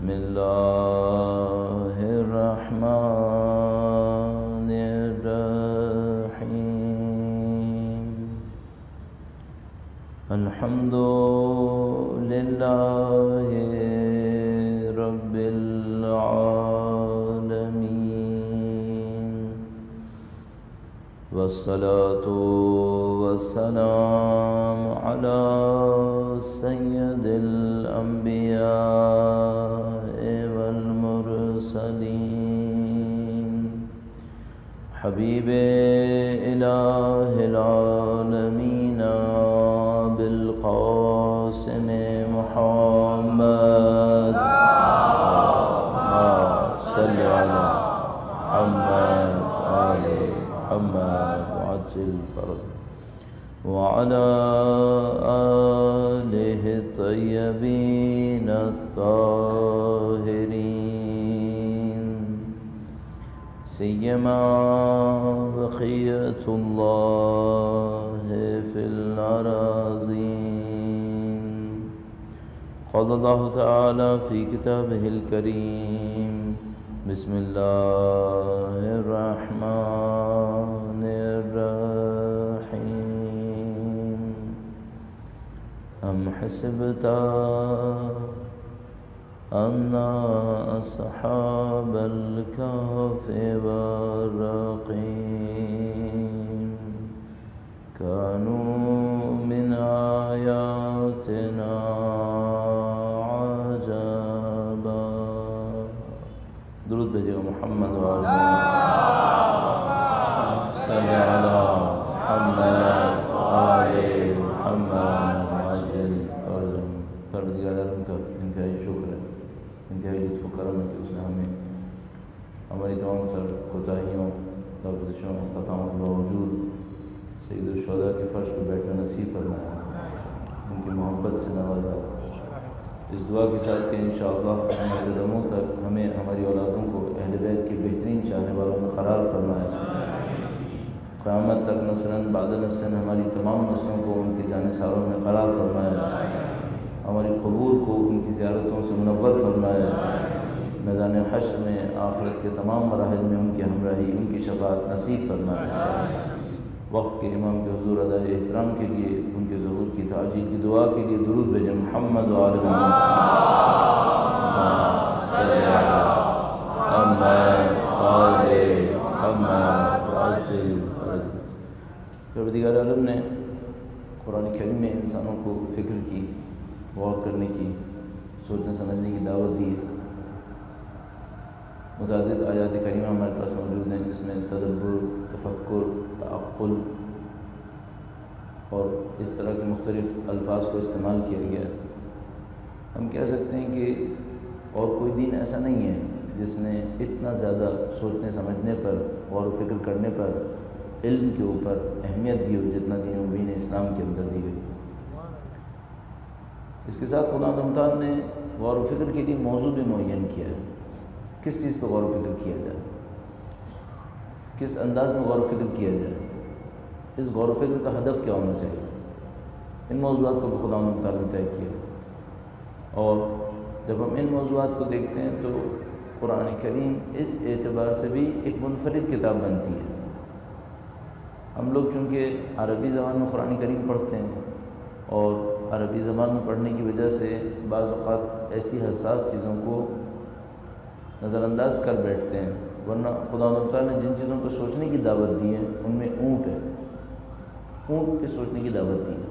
بسم الله الرحمن الرحيم الحمد لله رب العالمين والصلاة والسلام على سيد الأنبياء والمرسلين حبيب إله العالمين بالقاسم محمد صل على محمد آل محمد وعجل فرج وعلى آله الطيبين الطاهرين سيما بقية الله في الأراضين. قال الله تعالى في كتابه الكريم بسم الله الرحمن الرحيم أم حسبت أن أصحاب الكهف والرقيم كانوا من آياتنا عجبا. درود بھیجے محمد وعلى صل على محمد وآل محمد وعجل فرجهم. پروردگار عالم کا انتہائی شکر ہے، انتہائی لطف و کرم ہے کہ اس نے ہمیں ہماری تمام تر کوتاہیوں، لفزشوں، خطاؤں کے باوجود سید الشہداء کے فرش پہ بیٹھنا نصیب فرمایا، ان کی محبت سے نوازا. اس دعا کے ساتھ کہ انشاءاللہ ہمارے دموں تک ہمیں ہماری اولادوں کو اہل بیت کے بہترین چاہنے والوں میں قرار فرمائے. قیامت تک نسلاً بعد نسلاً ہماری تمام نسلوں کو ان کے جانثاروں میں قرار فرمائے. ہماری قبور کو ان کی زیارتوں سے منور فرمائے. میدان حشر میں آخرت کے تمام مراحل میں ان کی ہمراہی، ان کی شفاعت نصیب فرمائے. وقت کے امام کے حضور ادائے احترام کے لیے ان کے ظہور کی تعجیل کی دعا کے لیے درود بھیجیں. محمد وآل محمد صل علی محمد وآل محمد وعجل فرج. پروردگار عالم نے قرآن کریم میں انسانوں کو فکر کی، غور کرنے کی، سوچنے سمجھنے کی دعوت دی. متعدد آیات کریمہ ہمارے پاس موجود ہیں جس میں تدبر، تفکر، تعقل اور اس طرح کے مختلف الفاظ کو استعمال کیا گیا ہے. ہم کہہ سکتے ہیں کہ اور کوئی دین ایسا نہیں ہے جس نے اتنا زیادہ سوچنے سمجھنے پر، غور و فکر کرنے پر، علم کے اوپر اہمیت دی ہو جتنا دین مبین اسلام کے اندر دی گئی. اس کے ساتھ خدا تعالیٰ نے غور و فکر کے لیے موضوع بھی معین کیا ہے. کس چیز پہ غور و فکر کیا جائے، کس انداز میں غور و فکر کیا جائے، اس غور و فکر کا ہدف کیا ہونا چاہیے، ان موضوعات کو بھی خدا تعالیٰ نے طے کیا. اور جب ہم ان موضوعات کو دیکھتے ہیں تو قرآن کریم اس اعتبار سے بھی ایک منفرد کتاب بنتی ہے. ہم لوگ چونکہ عربی زبان میں قرآن کریم پڑھتے ہیں اور عربی زبان میں پڑھنے کی وجہ سے بعض اوقات ایسی حساس چیزوں کو نظر انداز کر بیٹھتے ہیں، ورنہ خدا تعالیٰ نے جن چیزوں کو سوچنے کی دعوت دی ہے ان میں اونٹ ہے. اونٹ پہ سوچنے کی دعوت دی ہے،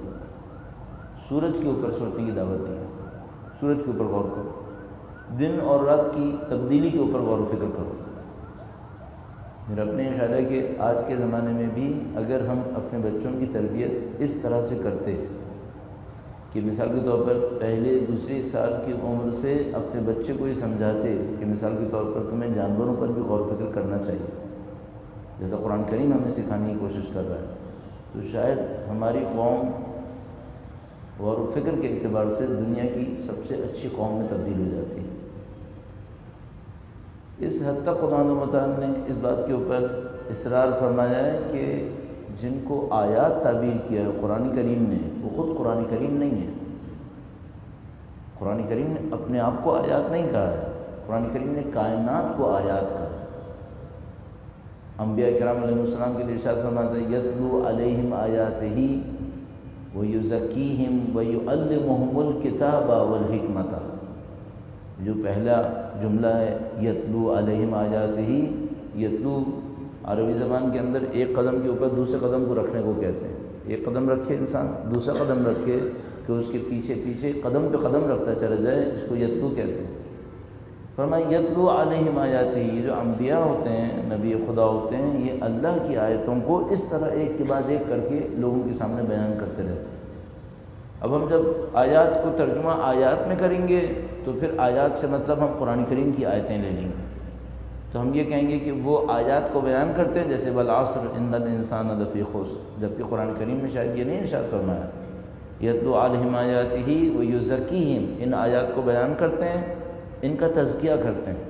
سورج کے اوپر سوچنے کی دعوت دی ہے. سورج کے اوپر غور کرو، دن اور رات کی تبدیلی کے اوپر غور و فکر کرو. میرا اپنے خیال ہے کہ آج کے زمانے میں بھی اگر ہم اپنے بچوں کی تربیت اس طرح سے کرتے کہ مثال کے طور پر پہلے دوسری سال کی عمر سے اپنے بچے کو یہ سمجھاتے کہ مثال کے طور پر تمہیں جانوروں پر بھی غور و فکر کرنا چاہیے، جیسا قرآن کریم ہمیں سکھانے کی کوشش کر رہا ہے، تو شاید ہماری قوم غور و فکر کے اعتبار سے دنیا کی سب سے اچھی قوم میں تبدیل ہو جاتی ہے. اس حد تک خدا تعالیٰ نے اس بات کے اوپر اصرار فرمایا ہے کہ جن کو آیات تعبیر کیا ہے قرآن کریم نے، وہ خود قرآن کریم نہیں ہے. قرآن کریم نے اپنے آپ کو آیات نہیں کہا ہے، قرآن کریم نے کائنات کو آیات کہا ہے۔ انبیاء کرام علیہ السلام کے لیے ارشاد فرماتا ہے یتلو علیہم آیاتہ ویزکیہم ویعلمہم الکتاب والحکمۃ۔ جو پہلا جملہ ہے یتلو علیہم آیاتہ، یتلو عربی زبان کے اندر ایک قدم کے اوپر دوسرے قدم کو رکھنے کو کہتے ہیں۔ ایک قدم رکھے انسان، دوسرا قدم رکھے کہ اس کے پیچھے پیچھے قدم پہ قدم رکھتا چلا جائے، اس کو یتلو کہتے ہیں۔ فرمایا یتلو علیہم آیاتہ، یہ جو انبیاء ہوتے ہیں، نبی خدا ہوتے ہیں، یہ اللہ کی آیتوں کو اس طرح ایک کے بعد ایک کر کے لوگوں کے سامنے بیان کرتے رہتے ہیں۔ اب ہم جب آیات کو ترجمہ آیات میں کریں گے تو پھر آیات سے مطلب ہم قرآن کریم کی آیتیں لے لیں گے، تو ہم یہ کہیں گے کہ وہ آیات کو بیان کرتے ہیں جیسے والعصر ان الانسان لفی خسر، جبکہ قرآن کریم میں شاید یہ نہیں ارشاد فرمایا یتلو علیہم آیاتہ ویزکیہم، ان آیات کو بیان کرتے ہیں، ان کا تزکیہ کرتے ہیں،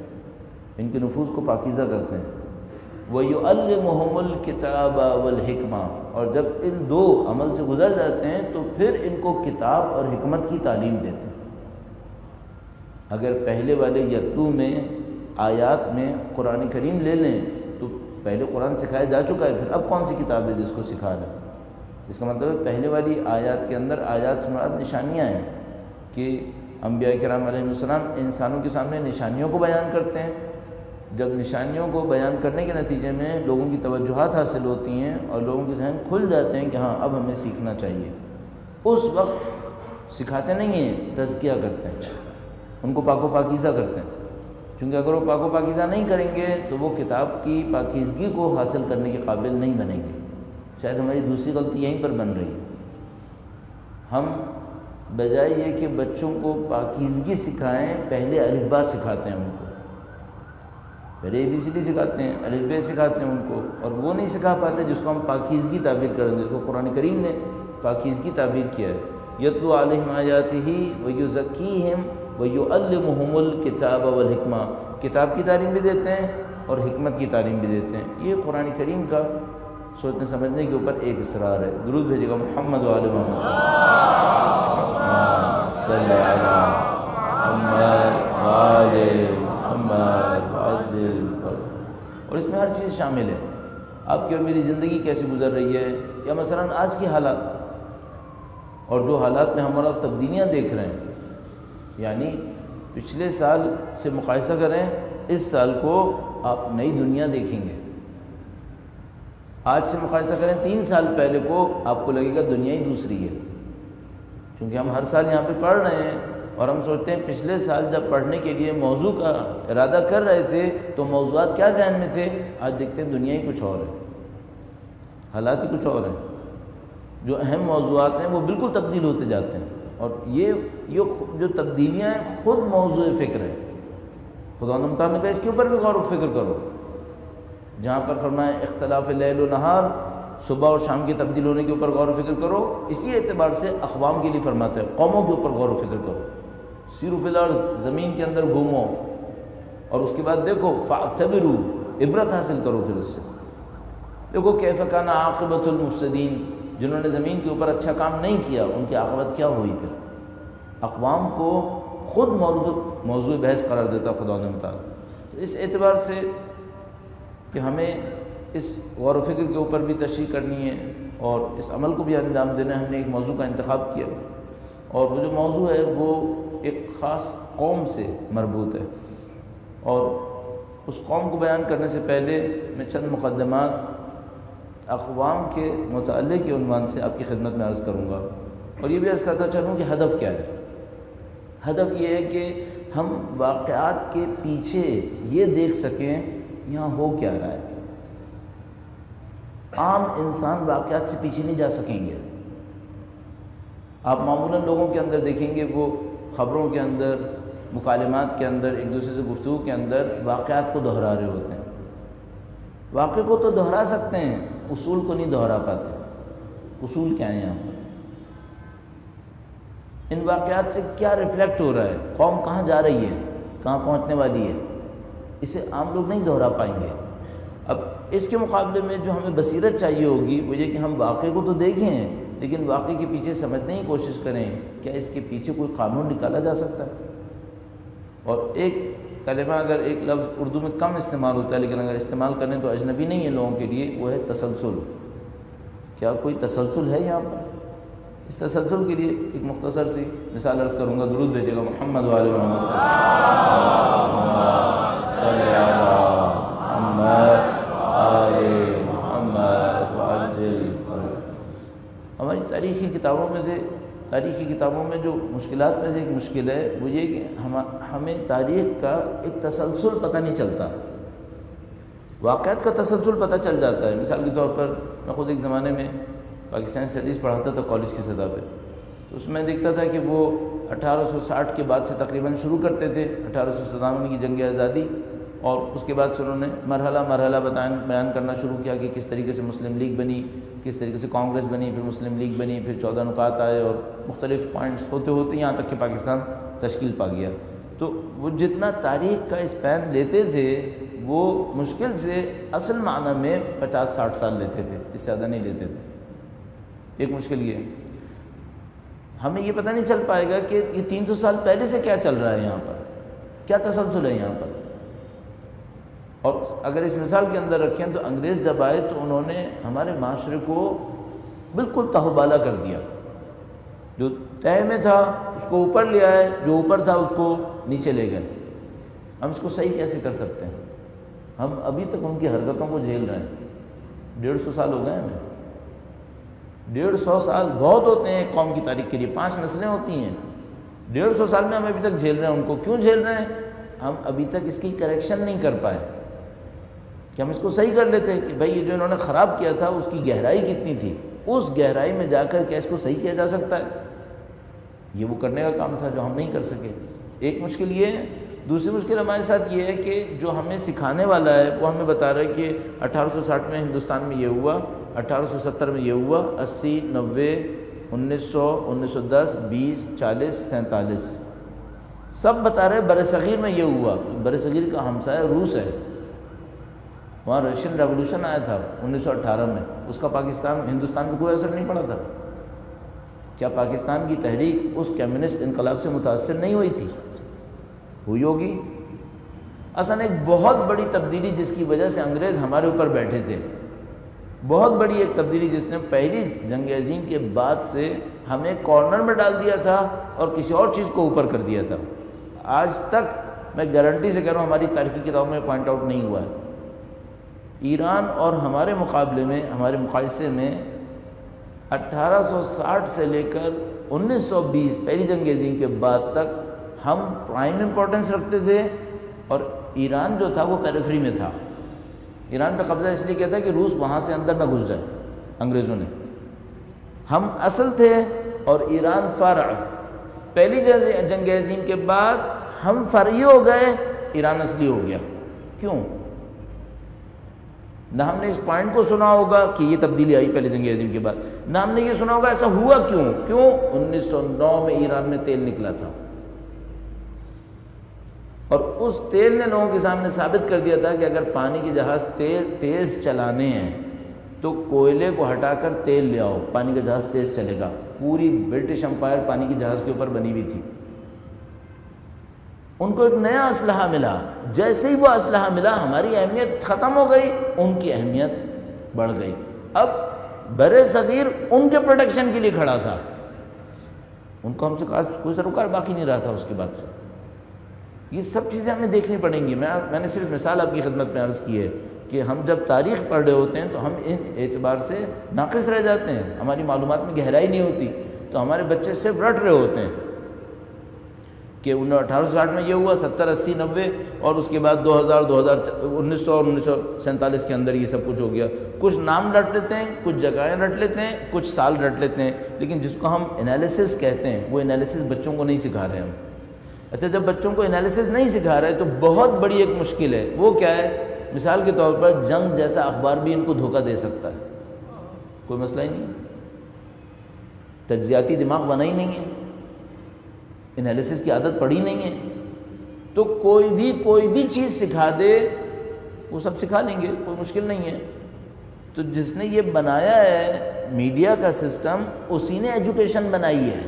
ان کے نفوس کو پاکیزہ کرتے ہیں۔ وَيُعَلِّمُهُمُ الْكِتَابَ وَالْحِكْمَةَ، اور جب ان دو عمل سے گزر جاتے ہیں تو پھر ان کو کتاب اور حکمت کی تعلیم دیتے ہیں۔ اگر پہلے والے یتلو میں آیات میں قرآن کریم لے لیں تو پہلے قرآن سکھایا جا چکا ہے، پھر اب کون سی کتاب ہے جس کو سکھا رہے ہیں؟ اس کا مطلب ہے پہلے والی آیات کے اندر آیات سے مراد نشانیاں ہیں کہ انبیاء کرام علیہ السلام انسانوں کے سامنے نشانیوں کو بیان کرتے ہیں۔ جب نشانیوں کو بیان کرنے کے نتیجے میں لوگوں کی توجہات حاصل ہوتی ہیں اور لوگوں کے ذہن کھل جاتے ہیں کہ ہاں اب ہمیں سیکھنا چاہیے، اس وقت سکھاتے نہیں ہیں، تزکیہ کرتے ہیں، ان کو پاک و پاکیزہ کرتے ہیں، کیونکہ اگر وہ پاک و پاکیزہ نہیں کریں گے تو وہ کتاب کی پاکیزگی کو حاصل کرنے کے قابل نہیں بنیں گے۔ شاید ہماری دوسری غلطی یہیں پر بن رہی ہے، ہم بجائے یہ کہ بچوں کو پاکیزگی سکھائیں پہلے الف با سکھاتے ہیں ان کو، پہلے اے بی سی ڈی سکھاتے ہیں، الف ب سکھاتے ہیں ان کو، اور وہ نہیں سکھا پاتے جس کو ہم پاکیزگی تعبیر کریں گے، جس کو قرآن کریم نے پاکیزگی تعبیر کیا ہے۔ یتلو علیہم آیاتہ ویزکیہم ویعلمہم الکتاب والحکمہ، کتاب کی تعلیم بھی دیتے ہیں اور حکمت کی تعلیم بھی دیتے ہیں۔ یہ قرآن کریم کا سوچنے سمجھنے کے اوپر ایک اصرار ہے۔ درود بھیجے گا محمد و آل محمد صلی علی محمد و آل محمد وعجل فرج۔ اور اس میں ہر چیز شامل ہے، آپ کی اور میری زندگی کیسے گزر رہی ہے، یا مثلاً آج کی حالات اور جو حالات میں ہم اور آپ تبدیلیاں دیکھ رہے ہیں، یعنی پچھلے سال سے مقایسہ کریں، اس سال کو آپ نئی دنیا دیکھیں گے، آج سے مقایسہ کریں 3 سال پہلے کو، آپ کو لگے گا دنیا ہی دوسری ہے، کیونکہ ہم ہر سال یہاں پہ پڑھ رہے ہیں اور ہم سوچتے ہیں پچھلے سال جب پڑھنے کے لیے موضوع کا ارادہ کر رہے تھے تو موضوعات کیا ذہن میں تھے، آج دیکھتے ہیں دنیا ہی کچھ اور ہے، حالات ہی کچھ اور ہیں، جو اہم موضوعات ہیں وہ بالکل تبدیل ہوتے جاتے ہیں، اور یہ جو تبدیلیاں ہیں خود موضوع فکر ہے۔ خدا متعال نے کہا اس کے اوپر بھی غور و فکر کرو، جہاں پر فرمایا اختلاف لیل و نہار، صبح اور شام کی تبدیل ہونے کے اوپر غور و فکر کرو، اسی اعتبار سے اقوام کے لیے فرماتا ہے قوموں کے اوپر غور و فکر کرو، سیروا فی الارض، زمین کے اندر گھومو، اور اس کے بعد دیکھو فاعتبروا، عبرت حاصل کرو، پھر اس سے دیکھو کیف کان عاقبۃ المفسدین، جنہوں نے زمین کے اوپر اچھا کام نہیں کیا ان کی عاقبت کیا ہوئی۔ پھر اقوام کو خود موضوع بحث قرار دیتا خدا نے متعال۔ اس اعتبار سے کہ ہمیں اس غور و فکر کے اوپر بھی تشریح کرنی ہے اور اس عمل کو بھی انجام دینا ہے، ہم نے ایک موضوع کا انتخاب کیا، اور وہ جو موضوع ہے وہ ایک خاص قوم سے مربوط ہے، اور اس قوم کو بیان کرنے سے پہلے میں چند مقدمات اقوام کے متعلق کے عنوان سے آپ کی خدمت میں عرض کروں گا، اور یہ بھی عرض کرتا چلوں کہ ہدف کیا ہے۔ ہدف یہ ہے کہ ہم واقعات کے پیچھے یہ دیکھ سکیں یہاں ہو کیا رہا ہے۔ عام انسان واقعات سے پیچھے نہیں جا سکیں گے۔ آپ معمولاً لوگوں کے اندر دیکھیں گے وہ خبروں کے اندر، مکالمات کے اندر، ایک دوسرے سے گفتگو کے اندر واقعات کو دہرا رہے ہوتے ہیں۔ واقعے کو تو دہرا سکتے ہیں، اصول کو نہیں دہرا پاتے۔ اصول کیا ہیں یہاں پر؟ ان واقعات سے کیا ریفلیکٹ ہو رہا ہے، قوم کہاں جا رہی ہے، کہاں پہنچنے والی ہے، اسے عام لوگ نہیں دہرا پائیں گے۔ اب اس کے مقابلے میں جو ہمیں بصیرت چاہیے ہوگی وہ یہ کہ ہم واقعے کو تو دیکھیں لیکن واقعے کے پیچھے سمجھنے کی کوشش کریں کیا اس کے پیچھے کوئی قانون نکالا جا سکتا ہے؟ اور ایک کلمہ اگر ایک لفظ اردو میں کم استعمال ہوتا ہے لیکن اگر استعمال کریں تو اجنبی نہیں ہے لوگوں کے لیے، وہ ہے تسلسل۔ کیا کوئی تسلسل ہے یہاں پر؟ اس تسلسل کے لیے ایک مختصر سی مثال عرض کروں گا، درود بھیجیے گا محمد وآل محمد صلی اللہ محمد آل محمد وعجل۔ ہماری تاریخی کتابوں میں جو مشکلات میں سے ایک مشکل ہے وہ یہ کہ ہمیں تاریخ کا ایک تسلسل پتہ نہیں چلتا، واقعات کا تسلسل پتہ چل جاتا ہے۔ مثال کے طور پر میں خود ایک زمانے میں پاکستانی اسٹڈیز پڑھاتا تھا کالج کی سطح پہ، تو اس میں دیکھتا تھا کہ وہ 1860 کے بعد سے تقریباً شروع کرتے تھے، 1857 کی جنگ آزادی، اور اس کے بعد سے انہوں نے مرحلہ بیان کرنا شروع کیا کہ کس طریقے سے مسلم لیگ بنی، کس طریقے سے کانگریس بنی، پھر مسلم لیگ بنی، پھر 14 نکات آئے اور مختلف پوائنٹس ہوتے ہوتے یہاں تک کہ پاکستان تشکیل پا گیا۔ تو وہ جتنا تاریخ کا اسپین لیتے تھے وہ مشکل سے اصل معنی میں 50-60 سال لیتے تھے، اس سے زیادہ نہیں لیتے تھے۔ ایک مشکل یہ ہے ہمیں یہ پتہ نہیں چل پائے گا کہ یہ 300 سال پہلے سے کیا چل رہا ہے، یہاں پر کیا تسلسل ہے یہاں پر۔ اور اگر اس مثال کے اندر رکھیں تو انگریز جب آئے تو انہوں نے ہمارے معاشرے کو بالکل تہوبالا کر دیا، جو تہہ میں تھا اس کو اوپر لے آئے، جو اوپر تھا اس کو نیچے لے گئے۔ ہم اس کو صحیح کیسے کر سکتے ہیں؟ ہم ابھی تک ان کی حرکتوں کو جھیل رہے ہیں، 150 سال ہو گئے ہمیں۔ 150 سال بہت ہوتے ہیں ایک قوم کی تاریخ کے لیے، 5 نسلیں ہوتی ہیں، 150 سال میں ہم ابھی تک جھیل رہے ہیں۔ ان کو کیوں جھیل رہے ہیں؟ ہم ابھی تک اس کی کریکشن نہیں کر پائے کہ ہم اس کو صحیح کر لیتے کہ بھائی یہ جو انہوں نے خراب کیا تھا اس کی گہرائی کتنی تھی، اس گہرائی میں جا کر کیا اس کو صحیح کیا جا سکتا ہے؟ یہ وہ کرنے کا کام تھا جو ہم نہیں کر سکے۔ ایک مشکل یہ ہے۔ دوسری مشکل ہمارے ساتھ یہ ہے کہ جو ہمیں سکھانے والا ہے وہ ہمیں بتا رہا ہے کہ 1860 میں ہندوستان میں یہ ہوا، 1870 میں یہ ہوا، 80، 90، 1900، 1910، 20، 40، 47 سب بتا رہے ہیں بر صغیر میں یہ ہوا۔ بر صغیر کا ہمسایہ روس ہے، وہاں رشین ریولوشن آیا تھا 1918 میں، اس کا ہندوستان پہ کوئی اثر نہیں پڑا تھا۔ کیا پاکستان کی تحریک اس کمیونسٹ انقلاب سے متاثر نہیں ہوئی تھی؟ ہوئی ہوگی۔ اصلا ایک بہت بڑی تبدیلی جس کی وجہ سے انگریز ہمارے اوپر بیٹھے تھے، بہت بڑی ایک تبدیلی جس نے پہلی جنگ عظیم کے بعد سے ہمیں کارنر میں ڈال دیا تھا اور کسی اور چیز کو اوپر کر دیا تھا۔ آج تک میں گارنٹی سے کہہ رہا ہوں ہماری تاریخی کتابوں میں پوائنٹ آؤٹ نہیں ہوا ہے۔ ایران اور ہمارے مقابلے میں، ہمارے مقایسے میں 1860 سے لے کر 1920 پہلی جنگ عظیم کے بعد تک ہم پرائم امپورٹنس رکھتے تھے، اور ایران جو تھا وہ پیریفری میں تھا۔ ایران پہ قبضہ اس لیے کیا تھا کہ روس وہاں سے اندر نہ گھس جائے انگریزوں نے۔ ہم اصل تھے اور ایران فرع۔ پہلی جنگ عظیم کے بعد ہم فرعی ہو گئے، ایران اصلی ہو گیا۔ کیوں؟ نہ ہم نے اس پوائنٹ کو سنا ہوگا کہ یہ تبدیلی آئی پہلی جنگ عظیم کے بعد، نہ ہم نے یہ سنا ہوگا ایسا ہوا کیوں۔ 1909 میں ایران میں تیل نکلا تھا، اور اس تیل نے لوگوں کے سامنے ثابت کر دیا تھا کہ اگر پانی کے جہاز تیز چلانے ہیں تو کوئلے کو ہٹا کر تیل لے آؤ، پانی کا جہاز تیز چلے گا۔ پوری برٹش امپائر پانی کے جہاز کے اوپر بنی ہوئی تھی۔ ان کو ایک نیا اسلحہ ملا، جیسے ہی وہ اسلحہ ملا ہماری اہمیت ختم ہو گئی، ان کی اہمیت بڑھ گئی۔ اب بر صغیر ان کے پروٹیکشن کے لیے کھڑا تھا، ان کو ہم سے کوئی سروکار باقی نہیں رہا تھا اس کے بعد سے۔ یہ سب چیزیں ہمیں دیکھنی پڑیں گی۔ میں نے صرف مثال آپ کی خدمت میں عرض کی ہے کہ ہم جب تاریخ پڑھ رہے ہوتے ہیں تو ہم ان اعتبار سے ناقص رہ جاتے ہیں، ہماری معلومات میں گہرائی نہیں ہوتی، تو ہمارے بچے صرف رٹ رہے ہوتے ہیں کہ 1860 میں یہ ہوا، 70، 80، 90، اور اس کے بعد 2000، 1900 اور 1947 کے اندر یہ سب کچھ ہو گیا۔ کچھ نام رٹ لیتے ہیں، کچھ جگہیں رٹ لیتے ہیں، کچھ سال رٹ لیتے ہیں، لیکن جس کو ہم انالیسس کہتے ہیں وہ انالیسس بچوں کو نہیں سکھا رہے ہم۔ اچھا، جب بچوں کو انالیسس نہیں سکھا رہے تو بہت بڑی ایک مشکل ہے، وہ کیا ہے؟ مثال کے طور پر جنگ جیسا اخبار بھی ان کو دھوکہ دے سکتا ہے، کوئی مسئلہ ہی نہیں، تجزیاتی دماغ بنا ہی نہیں ہے، انالیسس کی عادت پڑی نہیں ہے، تو کوئی بھی چیز سکھا دے وہ سب سکھا لیں گے، کوئی مشکل نہیں ہے۔ تو جس نے یہ بنایا ہے میڈیا کا سسٹم، اسی نے ایجوکیشن بنائی ہے.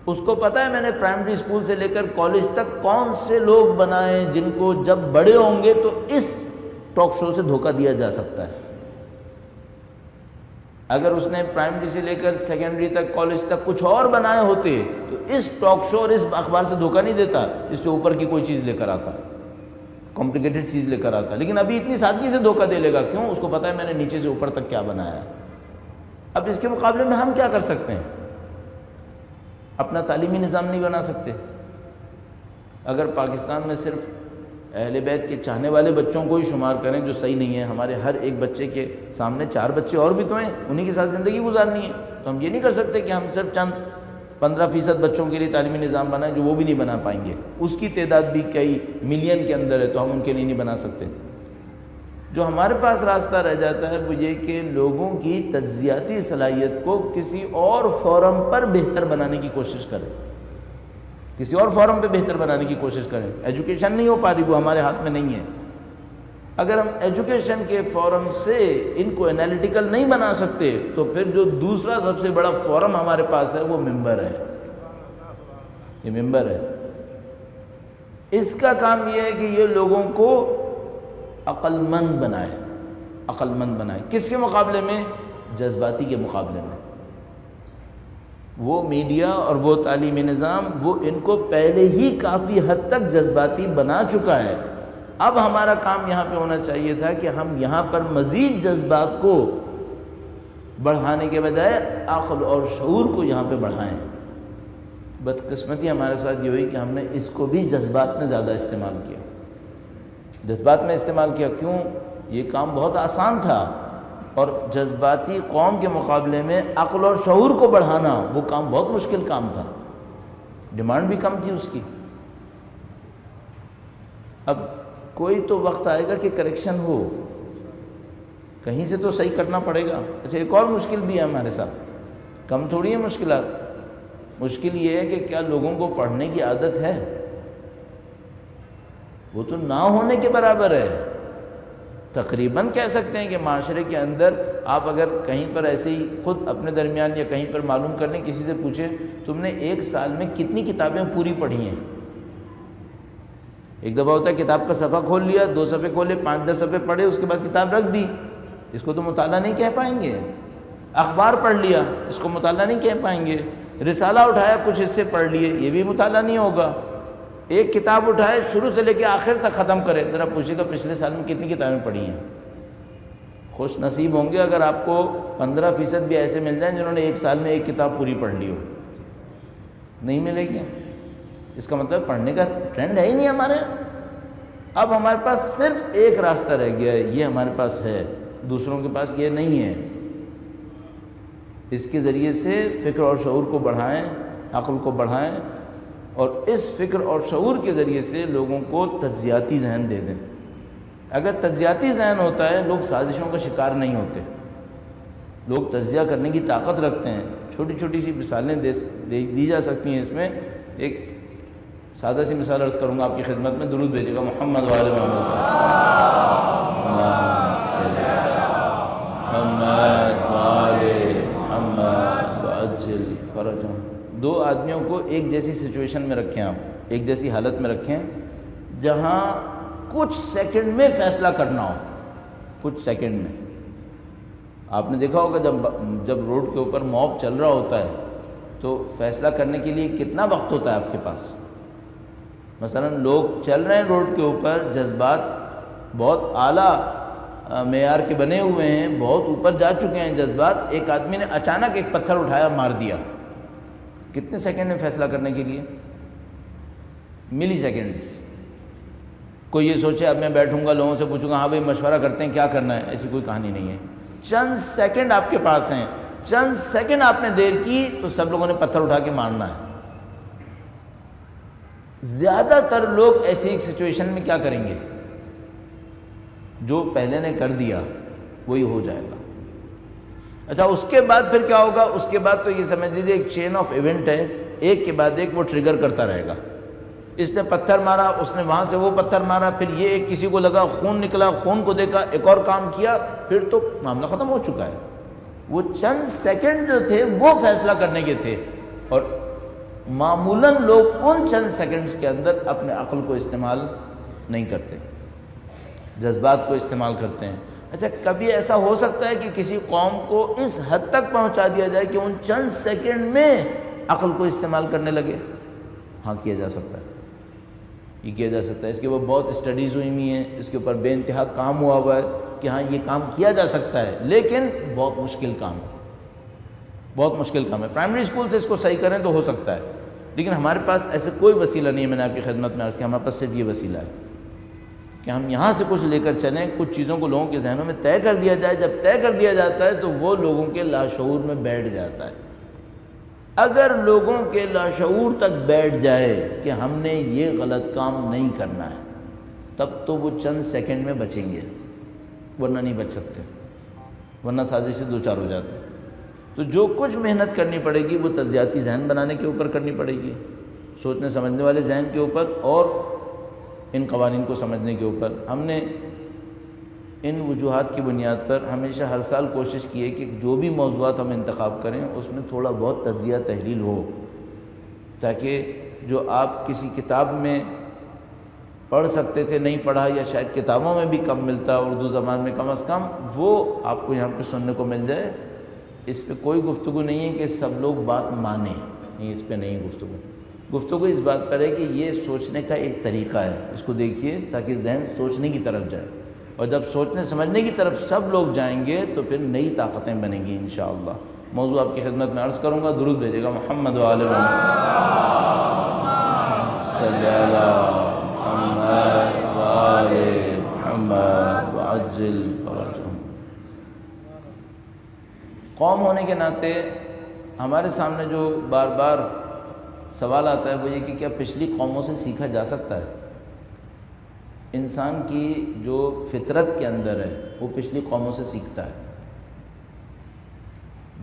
اس کو پتہ ہے میں نے پرائمری اسکول سے لے کر کالج تک کون سے لوگ بنائے جن کو جب بڑے ہوں گے تو اس ٹاک شو سے دھوکہ دیا جا سکتا ہے. اگر اس نے پرائمری سے لے کر سیکنڈری تک کالج تک کچھ اور بنائے ہوتے تو اس ٹاک شو اور اس اخبار سے دھوکہ نہیں دیتا، اس سے اوپر کی کوئی چیز لے کر آتا، کمپلیکیٹڈ چیز لے کر آتا. لیکن ابھی اتنی سادگی سے دھوکہ دے لے گا، کیوں؟ اس کو پتہ ہے میں نے نیچے سے اوپر تک کیا بنایا ہے. اب اس کے مقابلے میں ہم کیا کر سکتے ہیں؟ اپنا تعلیمی نظام نہیں بنا سکتے. اگر پاکستان میں صرف اہل بیت کے چاہنے والے بچوں کو ہی شمار کریں جو صحیح نہیں ہے، ہمارے ہر ایک بچے کے سامنے 4 بچے اور بھی تو ہیں، انہی کے ساتھ زندگی گزارنی ہے. تو ہم یہ نہیں کر سکتے کہ ہم صرف چند 15% بچوں کے لیے تعلیمی نظام بنائیں جو وہ بھی نہیں بنا پائیں گے. اس کی تعداد بھی کئی ملین کے اندر ہے، تو ہم ان کے لیے نہیں بنا سکتے. جو ہمارے پاس راستہ رہ جاتا ہے وہ یہ کہ لوگوں کی تجزیاتی صلاحیت کو کسی اور فورم پر بہتر بنانے کی کوشش کریں، کسی اور فورم پہ بہتر بنانے کی کوشش کریں. ایجوکیشن نہیں ہو پا رہی، وہ ہمارے ہاتھ میں نہیں ہے. اگر ہم ایجوکیشن کے فورم سے ان کو انالیٹیکل نہیں بنا سکتے تو پھر جو دوسرا سب سے بڑا فورم ہمارے پاس ہے وہ ممبر ہے. یہ ممبر ہے. اس کا کام یہ ہے کہ یہ لوگوں کو عقل مند بنائے، عقل مند بنائے. کس کے مقابلے میں؟ جذباتی کے مقابلے میں. وہ میڈیا اور وہ تعلیمی نظام وہ ان کو پہلے ہی کافی حد تک جذباتی بنا چکا ہے. اب ہمارا کام یہاں پہ ہونا چاہیے تھا کہ ہم یہاں پر مزید جذبات کو بڑھانے کے بجائے عقل اور شعور کو یہاں پہ بڑھائیں. بدقسمتی ہمارے ساتھ یہ ہوئی کہ ہم نے اس کو بھی جذبات میں زیادہ استعمال کیا. جذبات میں استعمال کیا. کیوں؟ یہ کام بہت آسان تھا، اور جذباتی قوم کے مقابلے میں عقل اور شعور کو بڑھانا وہ کام بہت مشکل کام تھا. ڈیمانڈ بھی کم تھی اس کی. اب کوئی تو وقت آئے گا کہ کریکشن ہو، کہیں سے تو صحیح کرنا پڑے گا. اچھا ایک اور مشکل بھی ہے ہمارے ساتھ، کم تھوڑی ہے مشکلات. مشکل یہ ہے کہ کیا لوگوں کو پڑھنے کی عادت ہے؟ وہ تو نہ ہونے کے برابر ہے. تقریباً کہہ سکتے ہیں کہ معاشرے کے اندر آپ اگر کہیں پر ایسے ہی خود اپنے درمیان یا کہیں پر معلوم کر لیں، کسی سے پوچھیں تم نے 1 سال میں کتنی کتابیں پوری پڑھی ہیں. ایک دفعہ ہوتا ہے کتاب کا صفحہ کھول لیا، 2 صفحے کھولے، 5-10 صفحے پڑھے، اس کے بعد کتاب رکھ دی. اس کو تو مطالعہ نہیں کہہ پائیں گے. اخبار پڑھ لیا، اس کو مطالعہ نہیں کہہ پائیں گے. رسالہ اٹھایا، کچھ حصے پڑھ لیے، یہ بھی مطالعہ نہیں ہوگا. ایک کتاب اٹھائے شروع سے لے کے آخر تک ختم کرے، ذرا پوچھے گا پچھلے سال میں کتنی کتابیں پڑھی ہیں. خوش نصیب ہوں گے اگر آپ کو 15% بھی ایسے مل جائیں جنہوں نے 1 سال میں 1 کتاب پوری پڑھ لی ہو. نہیں ملے گی. اس کا مطلب پڑھنے کا ٹرینڈ ہے ہی نہیں ہمارے. اب ہمارے پاس صرف ایک راستہ رہ گیا ہے، یہ ہمارے پاس ہے، دوسروں کے پاس یہ نہیں ہے. اس کے ذریعے سے فکر اور شعور کو بڑھائیں، عقل کو بڑھائیں، اور اس فکر اور شعور کے ذریعے سے لوگوں کو تجزیاتی ذہن دے دیں. اگر تجزیاتی ذہن ہوتا ہے لوگ سازشوں کا شکار نہیں ہوتے. لوگ تجزیہ کرنے کی طاقت رکھتے ہیں. چھوٹی چھوٹی سی مثالیں دی جا سکتی ہیں. اس میں ایک سادہ سی مثال عرض کروں گا آپ کی خدمت میں. درود بھیجیے گا محمد وآل محمد. دو آدمیوں کو ایک جیسی سچویشن میں رکھیں، آپ ایک جیسی حالت میں رکھیں جہاں کچھ سیکنڈ میں فیصلہ کرنا ہو. کچھ سیکنڈ میں. آپ نے دیکھا ہوگا جب روڈ کے اوپر موب چل رہا ہوتا ہے تو فیصلہ کرنے کے لیے کتنا وقت ہوتا ہے آپ کے پاس. مثلا لوگ چل رہے ہیں روڈ کے اوپر، جذبات بہت اعلیٰ معیار کے بنے ہوئے ہیں، بہت اوپر جا چکے ہیں جذبات. ایک آدمی نے اچانک ایک پتھر اٹھایا، مار دیا. کتنے سیکنڈ میں فیصلہ کرنے کے لیے؟ ملی سیکنڈز. کوئی یہ سوچے اب میں بیٹھوں گا لوگوں سے پوچھوں گا ہاں بھائی مشورہ کرتے ہیں کیا کرنا ہے، ایسی کوئی کہانی نہیں ہے. چند سیکنڈ آپ کے پاس ہیں، چند سیکنڈ آپ نے دیر کی تو سب لوگوں نے پتھر اٹھا کے مارنا ہے. زیادہ تر لوگ ایسی ایک سچویشن میں کیا کریں گے؟ جو پہلے نے کر دیا وہی ہو جائے گا. اچھا اس کے بعد پھر کیا ہوگا؟ اس کے بعد تو یہ سمجھ لیجیے ایک چین آف ایونٹ ہے، ایک کے بعد ایک وہ ٹریگر کرتا رہے گا. اس نے پتھر مارا، اس نے وہاں سے وہ پتھر مارا، پھر یہ ایک کسی کو لگا، خون نکلا، خون کو دیکھا، ایک اور کام کیا، پھر تو معاملہ ختم ہو چکا ہے۔ وہ چند سیکنڈ جو تھے وہ فیصلہ کرنے کے تھے، اور معمولاً لوگ ان چند سیکنڈز کے اندر اپنے عقل کو استعمال نہیں کرتے، جذبات کو استعمال کرتے ہیں۔ اچھا، کبھی ایسا ہو سکتا ہے کہ کسی قوم کو اس حد تک پہنچا دیا جائے کہ ان چند سیکنڈ میں عقل کو استعمال کرنے لگے؟ ہاں، کیا جا سکتا ہے، یہ کیا جا سکتا ہے۔ اس کے اوپر بہت اسٹڈیز ہوئی ہوئی ہیں، اس کے اوپر بے انتہا کام ہوا ہوا ہے کہ ہاں یہ کام کیا جا سکتا ہے، لیکن بہت مشکل کام ہے، بہت مشکل کام ہے۔ پرائمری اسکول سے اس کو صحیح کریں تو ہو سکتا ہے، لیکن ہمارے پاس ایسے کوئی وسیلہ نہیں ہے۔ میں نے آپ کی خدمت میں عرض کیا، ہمارے پاس صرف یہ وسیلہ ہے کہ ہم یہاں سے کچھ لے کر چلیں، کچھ چیزوں کو لوگوں کے ذہنوں میں طے کر دیا جائے۔ جب طے کر دیا جاتا ہے تو وہ لوگوں کے لاشعور میں بیٹھ جاتا ہے۔ اگر لوگوں کے لاشعور تک بیٹھ جائے کہ ہم نے یہ غلط کام نہیں کرنا ہے، تب تو وہ چند سیکنڈ میں بچیں گے، ورنہ نہیں بچ سکتے، ورنہ سازش سے دو چار ہو جاتے ہیں۔ تو جو کچھ محنت کرنی پڑے گی وہ تجزیاتی ذہن بنانے کے اوپر کرنی پڑے گی، سوچنے سمجھنے والے ذہن کے اوپر، اور ان قوانین کو سمجھنے کے اوپر۔ ہم نے ان وجوہات کی بنیاد پر ہمیشہ ہر سال کوشش کی ہے کہ جو بھی موضوعات ہم انتخاب کریں اس میں تھوڑا بہت تجزیہ تحلیل ہو، تاکہ جو آپ کسی کتاب میں پڑھ سکتے تھے نہیں پڑھا، یا شاید کتابوں میں بھی کم ملتا، اردو زبان میں کم از کم، وہ آپ کو یہاں پہ سننے کو مل جائے۔ اس پہ کوئی گفتگو نہیں ہے کہ سب لوگ بات مانیں، نہیں، اس پہ نہیں گفتگو۔ گفتگو اس بات پر ہے کہ یہ سوچنے کا ایک طریقہ ہے، اس کو دیکھیے تاکہ ذہن سوچنے کی طرف جائے، اور جب سوچنے سمجھنے کی طرف سب لوگ جائیں گے تو پھر نئی طاقتیں بنیں گی انشاءاللہ۔ موضوع آپ کی خدمت میں عرض کروں گا، درود بھیجے گا محمد و آل محمد، صلی اللہ محمد و آل محمد وعجل فرجهم۔ قوم ہونے کے ناطے ہمارے سامنے جو بار بار سوال آتا ہے وہ یہ کہ کیا پچھلی قوموں سے سیکھا جا سکتا ہے؟ انسان کی جو فطرت کے اندر ہے وہ پچھلی قوموں سے سیکھتا ہے۔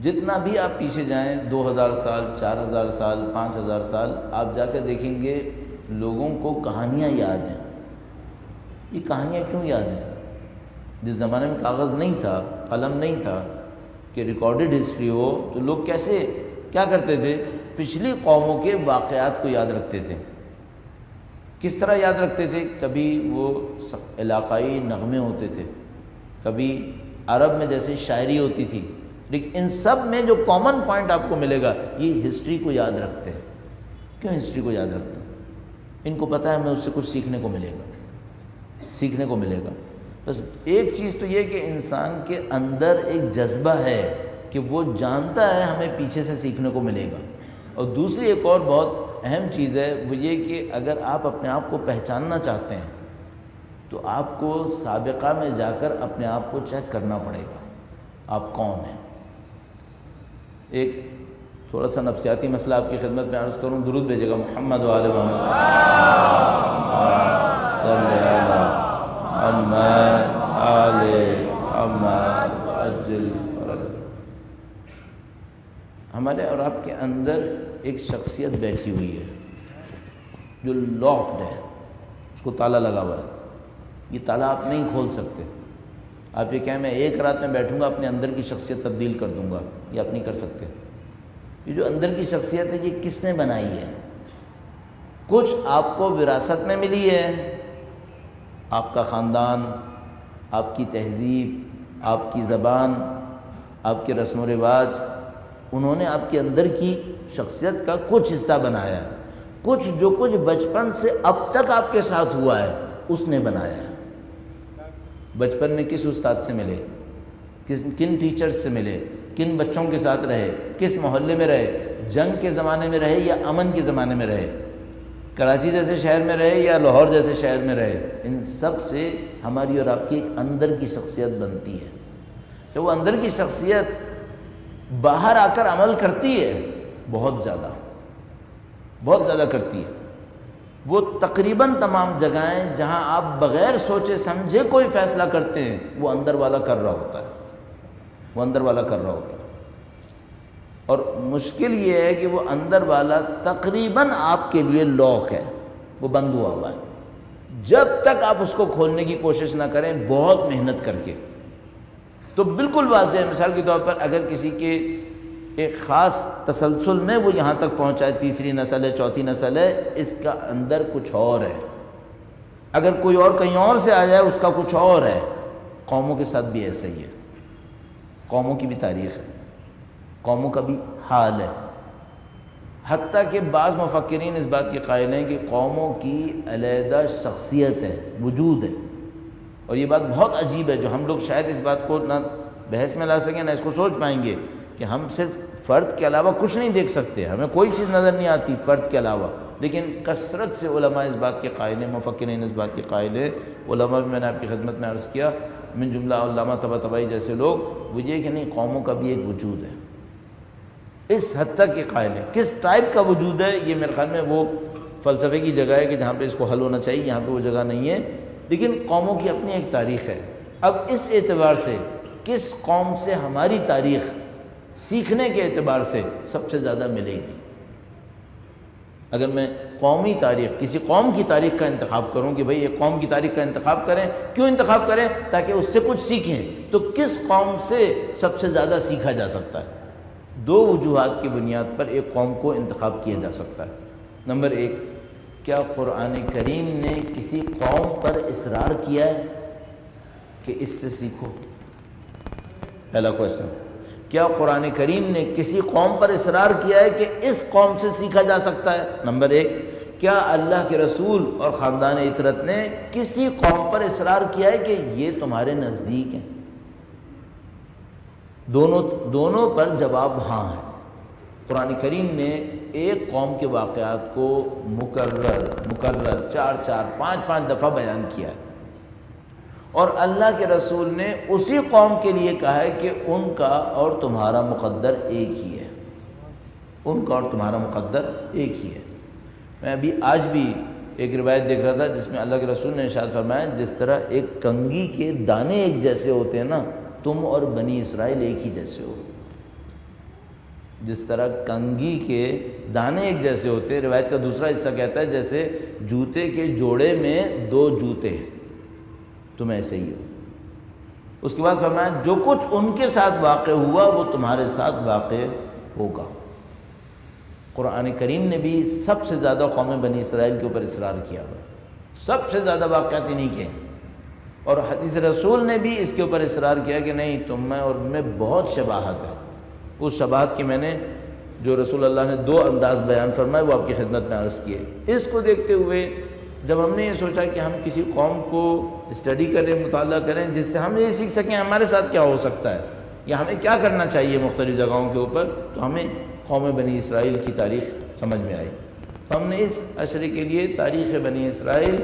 جتنا بھی آپ پیچھے جائیں، 2000 سال، 4000 سال، 5000 سال، آپ جا کے دیکھیں گے لوگوں کو کہانیاں یاد ہیں۔ یہ کہانیاں کیوں یاد ہیں؟ جس زمانے میں کاغذ نہیں تھا، قلم نہیں تھا کہ ریکارڈڈ ہسٹری ہو، تو لوگ کیسے کیا کرتے تھے؟ پچھلی قوموں کے واقعات کو یاد رکھتے تھے۔ کس طرح یاد رکھتے تھے؟ کبھی وہ علاقائی نغمے ہوتے تھے، کبھی عرب میں جیسے شاعری ہوتی تھی، لیکن ان سب میں جو کامن پوائنٹ آپ کو ملے گا، یہ ہسٹری کو یاد رکھتے ہیں۔ کیوں ہسٹری کو یاد رکھتے ہیں؟ ان کو پتہ ہے ہمیں اس سے کچھ سیکھنے کو ملے گا، سیکھنے کو ملے گا۔ بس ایک چیز تو یہ کہ انسان کے اندر ایک جذبہ ہے کہ وہ جانتا ہے ہمیں پیچھے سے سیکھنے کو ملے گا۔ اور دوسری ایک اور بہت اہم چیز ہے، وہ یہ کہ اگر آپ اپنے آپ کو پہچاننا چاہتے ہیں تو آپ کو سابقہ میں جا کر اپنے آپ کو چیک کرنا پڑے گا، آپ کون ہیں۔ ایک تھوڑا سا نفسیاتی مسئلہ آپ کی خدمت میں عرض کروں، درود بھیجے گا محمد و آل محمد، صلی اللہ محمد آل محمد وعجل فرجهم۔ ہمارے اور آپ کے اندر ایک شخصیت بیٹھی ہوئی ہے جو لاکڈ ہے، اس کو تالا لگا ہوا ہے۔ یہ تالا آپ نہیں کھول سکتے۔ آپ یہ کہیں میں ایک رات میں بیٹھوں گا اپنے اندر کی شخصیت تبدیل کر دوں گا، یہ آپ نہیں کر سکتے۔ یہ جو اندر کی شخصیت ہے یہ کس نے بنائی ہے؟ کچھ آپ کو وراثت میں ملی ہے، آپ کا خاندان، آپ کی تہذیب، آپ کی زبان، آپ کے رسم و رواج، انہوں نے آپ کے اندر کی شخصیت کا کچھ حصہ بنایا ہے۔ کچھ جو کچھ بچپن سے اب تک آپ کے ساتھ ہوا ہے اس نے بنایا ہے۔ بچپن میں کس استاد سے ملے، کن ٹیچرز سے ملے، کن بچوں کے ساتھ رہے، کس محلے میں رہے، جنگ کے زمانے میں رہے یا امن کے زمانے میں رہے، کراچی جیسے شہر میں رہے یا لاہور جیسے شہر میں رہے، ان سب سے ہماری اور آپ کی ایک اندر کی شخصیت بنتی ہے۔ تو وہ اندر کی شخصیت باہر آ کر عمل کرتی ہے، بہت زیادہ کرتی ہے۔ وہ تقریباً تمام جگہیں جہاں آپ بغیر سوچے سمجھے کوئی فیصلہ کرتے ہیں، وہ اندر والا کر رہا ہوتا ہے، وہ اندر والا کر رہا ہوتا ہے۔ اور مشکل یہ ہے کہ وہ اندر والا تقریباً آپ کے لیے لاک ہے، وہ بند ہوا ہوا ہے. جب تک آپ اس کو کھولنے کی کوشش نہ کریں بہت محنت کر کے. تو بالکل واضح ہے، مثال کے طور پر اگر کسی کے ایک خاص تسلسل میں وہ یہاں تک پہنچا ہے، تیسری نسل ہے، چوتھی نسل ہے، اس کا اندر کچھ اور ہے. اگر کوئی اور کہیں اور سے آ جائے اس کا کچھ اور ہے. قوموں کے ساتھ بھی ایسا ہی ہے. قوموں کی بھی تاریخ ہے، قوموں کا بھی حال ہے. حتیٰ کہ بعض مفکرین اس بات کے قائل ہیں کہ قوموں کی علیحدہ شخصیت ہے، وجود ہے. اور یہ بات بہت عجیب ہے جو ہم لوگ شاید اس بات کو نہ بحث میں لا سکیں نہ اس کو سوچ پائیں گے کہ ہم صرف فرد کے علاوہ کچھ نہیں دیکھ سکتے، ہمیں کوئی چیز نظر نہیں آتی فرد کے علاوہ. لیکن کثرت سے علماء اس بات کے قائل ہیں، مفکرین اس بات کے قائل ہیں. علماء بھی میں نے آپ کی خدمت میں عرض کیا، من جملہ علامہ طباطبائی جیسے لوگ، وہ یہ کہ نہیں، قوموں کا بھی ایک وجود ہے. اس حد تک کے قائل ہے. کس ٹائپ کا وجود ہے یہ میرے خیال میں وہ فلسفے کی جگہ ہے کہ جہاں پہ اس کو حل ہونا چاہیے، یہاں پہ وہ جگہ نہیں ہے. لیکن قوموں کی اپنی ایک تاریخ ہے. اب اس اعتبار سے کس قوم سے ہماری تاریخ سیکھنے کے اعتبار سے سب سے زیادہ ملے گی؟ اگر میں قومی تاریخ، کسی قوم کی تاریخ کا انتخاب کروں کہ بھئی ایک قوم کی تاریخ کا انتخاب کریں، کیوں انتخاب کریں؟ تاکہ اس سے کچھ سیکھیں. تو کس قوم سے سب سے زیادہ سیکھا جا سکتا ہے؟ دو وجوہات کی بنیاد پر ایک قوم کو انتخاب کیا جا سکتا ہے. نمبر ایک، کیا قرآن کریم نے کسی قوم پر اصرار کیا ہے کہ اس سے سیکھو؟ پہلا کویسچن. کیا قرآن کریم نے کسی قوم پر اصرار کیا ہے کہ اس قوم سے سیکھا جا سکتا ہے؟ نمبر ایک. کیا اللہ کے رسول اور خاندان اطرت نے کسی قوم پر اصرار کیا ہے کہ یہ تمہارے نزدیک ہیں؟ دونوں پر جواب ہاں ہے. قرآن کریم نے ایک قوم کے واقعات کو مکرر 4-5 دفعہ بیان کیا ہے، اور اللہ کے رسول نے اسی قوم کے لیے کہا ہے کہ ان کا اور تمہارا مقدر ایک ہی ہے. ان کا اور تمہارا مقدر ایک ہی ہے. میں ابھی آج بھی ایک روایت دیکھ رہا تھا جس میں اللہ کے رسول نے ارشاد فرمایا، جس طرح ایک کنگھی کے دانے ایک جیسے ہوتے ہیں نا، تم اور بنی اسرائیل ایک ہی جیسے ہو. جس طرح کنگھی کے دانے ایک جیسے ہوتے ہیں، روایت کا دوسرا حصہ کہتا ہے جیسے جوتے کے جوڑے میں 2 جوتے ہیں، تم ایسے ہی ہو. اس کے بعد فرمایا جو کچھ ان کے ساتھ واقع ہوا وہ تمہارے ساتھ واقع ہوگا. قرآن کریم نے بھی سب سے زیادہ قوم بنی اسرائیل کے اوپر اصرار کیا ہوا، سب سے زیادہ واقعات انہی کے ہیں. اور حدیث رسول نے بھی اس کے اوپر اصرار کیا کہ نہیں، تم میں اور میں بہت شباہت ہے. اس شباہت کی میں نے جو رسول اللہ نے 2 انداز بیان فرمائے وہ آپ کی خدمت میں عرض کیے. اس کو دیکھتے ہوئے جب ہم نے یہ سوچا کہ ہم کسی قوم کو اسٹڈی کریں، مطالعہ کریں جس سے ہم یہ سیکھ سکیں ہمارے ساتھ کیا ہو سکتا ہے یا ہمیں کیا کرنا چاہیے مختلف جگہوں کے اوپر، تو ہمیں قوم بنی اسرائیل کی تاریخ سمجھ میں آئی. تو ہم نے اس عشرے کے لیے تاریخ بنی اسرائیل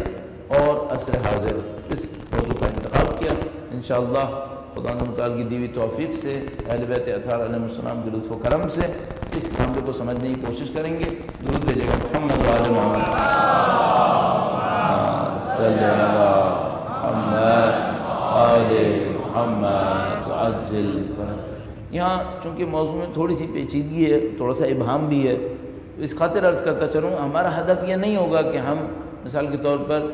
اور عصر حاضر اس موضوع کا انتخاب کیا. انشاءاللہ خدا متعال کی دی ہوئی توفیق سے، اہل بیت اطہار علیہ السلام کے لطف و کرم سے اس معاملے کو سمجھنے کی کوشش کریں گے. درود بھیجے گا محمد وعلی محمد صلی اللہ علیہ محمد عجل فرج. یہاں چونکہ موضوع میں تھوڑی سی پیچیدگی ہے، تھوڑا سا ابہام بھی ہے، اس خاطر عرض کرتا چلوں ہمارا ہدف یہ نہیں ہوگا کہ ہم مثال کے طور پر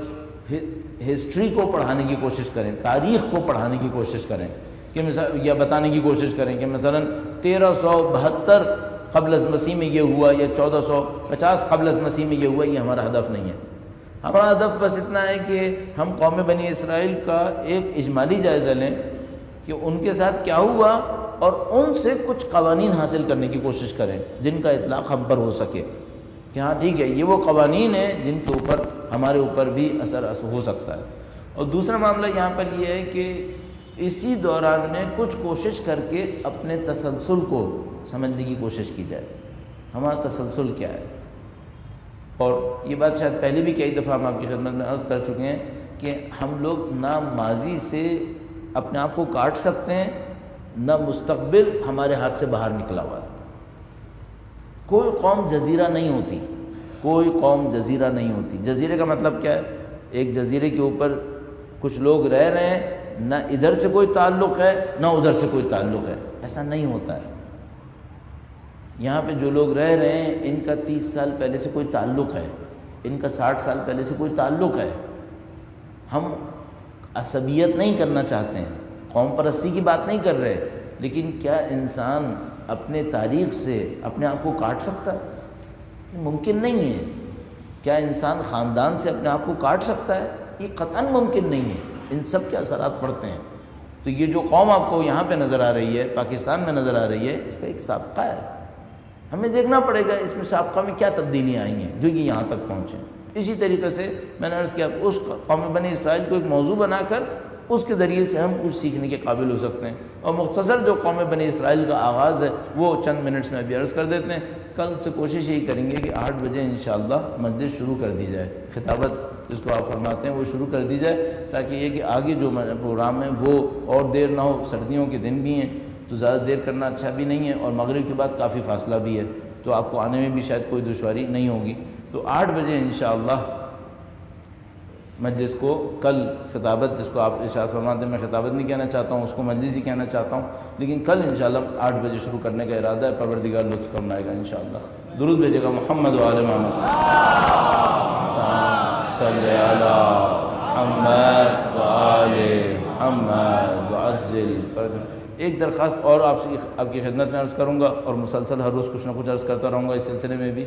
ہسٹری کو پڑھانے کی کوشش کریں، تاریخ کو پڑھانے کی کوشش کریں کہ یا بتانے کی کوشش کریں کہ مثلا 1372 قبل از مسیح میں یہ ہوا یا 1450 قبل از مسیح میں یہ ہوا. یہ ہمارا ہدف نہیں ہے. ہمارا ہدف بس اتنا ہے کہ ہم قوم بنی اسرائیل کا ایک اجمالی جائزہ لیں کہ ان کے ساتھ کیا ہوا اور ان سے کچھ قوانین حاصل کرنے کی کوشش کریں جن کا اطلاق ہم پر ہو سکے کہ ہاں ٹھیک ہے یہ وہ قوانین ہیں جن کے اوپر ہمارے اوپر بھی اثر ہو سکتا ہے. اور دوسرا معاملہ یہاں پر یہ ہے کہ اسی دوران میں کچھ کوشش کر کے اپنے تسلسل کو سمجھنے کی کوشش کی جائے. ہمارا تسلسل کیا ہے؟ اور یہ بات شاید پہلے بھی کئی دفعہ ہم آپ کی خدمت میں عرض کر چکے ہیں کہ ہم لوگ نہ ماضی سے اپنے آپ کو کاٹ سکتے ہیں، نہ مستقبل ہمارے ہاتھ سے باہر نکلا ہوا ہے. کوئی قوم جزیرہ نہیں ہوتی، کوئی قوم جزیرہ نہیں ہوتی. جزیرے کا مطلب کیا ہے؟ ایک جزیرے کے اوپر کچھ لوگ رہ رہے ہیں، نہ ادھر سے کوئی تعلق ہے نہ ادھر سے کوئی تعلق ہے. ایسا نہیں ہوتا ہے. یہاں پہ جو لوگ رہ رہے ہیں ان کا 30 سال پہلے سے کوئی تعلق ہے، ان کا 60 سال پہلے سے کوئی تعلق ہے. ہم عصبیت نہیں کرنا چاہتے ہیں، قوم پرستی کی بات نہیں کر رہے، لیکن کیا انسان اپنے تاریخ سے اپنے آپ کو کاٹ سکتا ہے؟ ممکن نہیں ہے. کیا انسان خاندان سے اپنے آپ کو کاٹ سکتا ہے؟ یہ قطعاً ممکن نہیں ہے. ان سب کے اثرات پڑتے ہیں. تو یہ جو قوم آپ کو یہاں پہ نظر آ رہی ہے، پاکستان میں نظر آ رہی ہے، اس کا ایک سابقہ ہے. ہمیں دیکھنا پڑے گا اس میں سابقہ میں کیا تبدیلیاں آئی ہیں جو یہ یہاں تک پہنچیں. اسی طریقے سے میں نے عرض کیا اس قوم بنی اسرائیل کو ایک موضوع بنا کر اس کے ذریعے سے ہم کچھ سیکھنے کے قابل ہو سکتے ہیں. اور مختصر جو قوم بنی اسرائیل کا آغاز ہے وہ چند منٹس میں ابھی عرض کر دیتے ہیں. کل سے کوشش یہی کریں گے کہ 8 بجے انشاءاللہ مجلس شروع کر دی جائے، خطابت جس کو آپ فرماتے ہیں وہ شروع کر دی جائے، تاکہ یہ کہ آگے جو پروگرام ہے وہ اور دیر نہ ہو. سردیوں کے دن بھی ہیں تو زیادہ دیر کرنا اچھا بھی نہیں ہے، اور مغرب کے بعد کافی فاصلہ بھی ہے تو آپ کو آنے میں بھی شاید کوئی دشواری نہیں ہوگی. تو 8 بجے انشاءاللہ مجلس کو کل خطابت، جس کو آپ ارشاد فرماتے ہیں، میں خطابت نہیں کہنا چاہتا ہوں، اس کو مجلس ہی کہنا چاہتا ہوں، لیکن کل انشاءاللہ 8 بجے شروع کرنے کا ارادہ ہے. پروردگار لطف فرمائے گا انشاءاللہ. درود بھیجے گا محمد و آل محمد. صلی علی محمد و آل محمد وعجل فرج. ایک درخواست اور آپ کی خدمت میں عرض کروں گا، اور مسلسل ہر روز کچھ نہ کچھ عرض کرتا رہوں گا اس سلسلے میں بھی.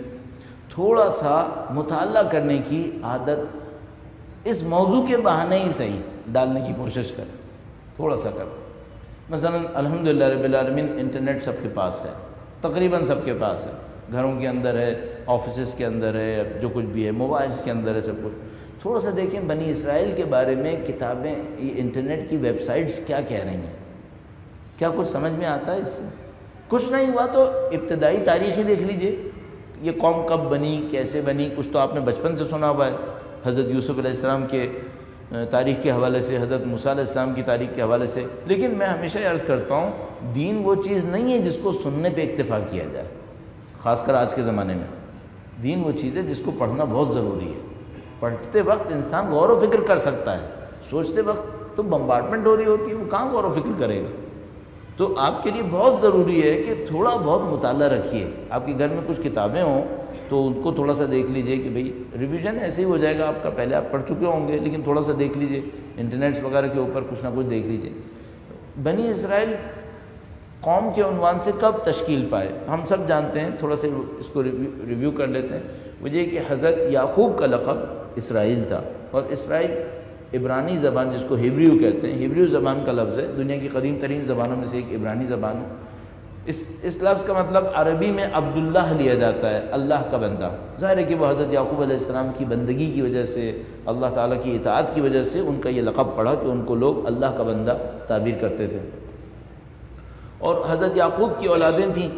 تھوڑا سا مطالعہ کرنے کی عادت اس موضوع کے بہانے ہی صحیح ڈالنے کی کوشش کریں، تھوڑا سا کریں. مثلا الحمدللہ رب العالمین انٹرنیٹ سب کے پاس ہے، تقریباً سب کے پاس ہے، گھروں کے اندر ہے، آفیسز کے اندر ہے، جو کچھ بھی ہے، موبائلز کے اندر ہے، سب کچھ. تھوڑا سا دیکھیں بنی اسرائیل کے بارے میں کتابیں، یہ انٹرنیٹ کی ویب سائٹس کیا کہہ رہی ہیں. کیا کچھ سمجھ میں آتا ہے اس سے؟ کچھ نہیں ہوا تو ابتدائی تاریخ ہی دیکھ لیجئے، یہ قوم کب بنی، کیسے بنی. کچھ تو آپ نے بچپن سے سنا ہوا ہے، حضرت یوسف علیہ السلام کے تاریخ کے حوالے سے، حضرت موسیٰ علیہ السلام کی تاریخ کے حوالے سے. لیکن میں ہمیشہ عرض کرتا ہوں، دین وہ چیز نہیں ہے جس کو سننے پہ اکتفا کیا جائے، خاص کر آج کے زمانے میں. دین وہ چیز ہے جس کو پڑھنا بہت ضروری ہے. پڑھتے وقت انسان غور و فکر کر سکتا ہے، سوچتے وقت تو بمبارڈمنٹ ہو رہی ہوتی ہے، وہ کہاں غور و فکر کرے گا. تو آپ کے لیے بہت ضروری ہے کہ تھوڑا بہت مطالعہ رکھیے. آپ کے گھر میں کچھ کتابیں ہوں تو ان کو تھوڑا سا دیکھ لیجئے کہ بھئی ریویژن ایسے ہی ہو جائے گا آپ کا، پہلے آپ پڑھ چکے ہوں گے لیکن تھوڑا سا دیکھ لیجئے، انٹرنیٹس وغیرہ کے اوپر کچھ نہ کچھ دیکھ لیجئے. بنی اسرائیل قوم کے عنوان سے کب تشکیل پائے ہم سب جانتے ہیں، تھوڑا سا اس کو ریویو کر لیتے ہیں. وہ یہ کہ حضرت یعقوب کا لقب اسرائیل تھا، اور اسرائیل عبرانی زبان جس کو ہیبریو کہتے ہیں، ہیبریو زبان کا لفظ ہے، دنیا کی قدیم ترین زبانوں میں سے ایک عبرانی زبان ہے. اس لفظ کا مطلب عربی میں عبداللہ لیا جاتا ہے، اللہ کا بندہ. ظاہر ہے کہ وہ حضرت یعقوب علیہ السلام کی بندگی کی وجہ سے، اللہ تعالیٰ کی اطاعت کی وجہ سے ان کا یہ لقب پڑا کہ ان کو لوگ اللہ کا بندہ تعبیر کرتے تھے. اور حضرت یعقوب کی اولادیں تھیں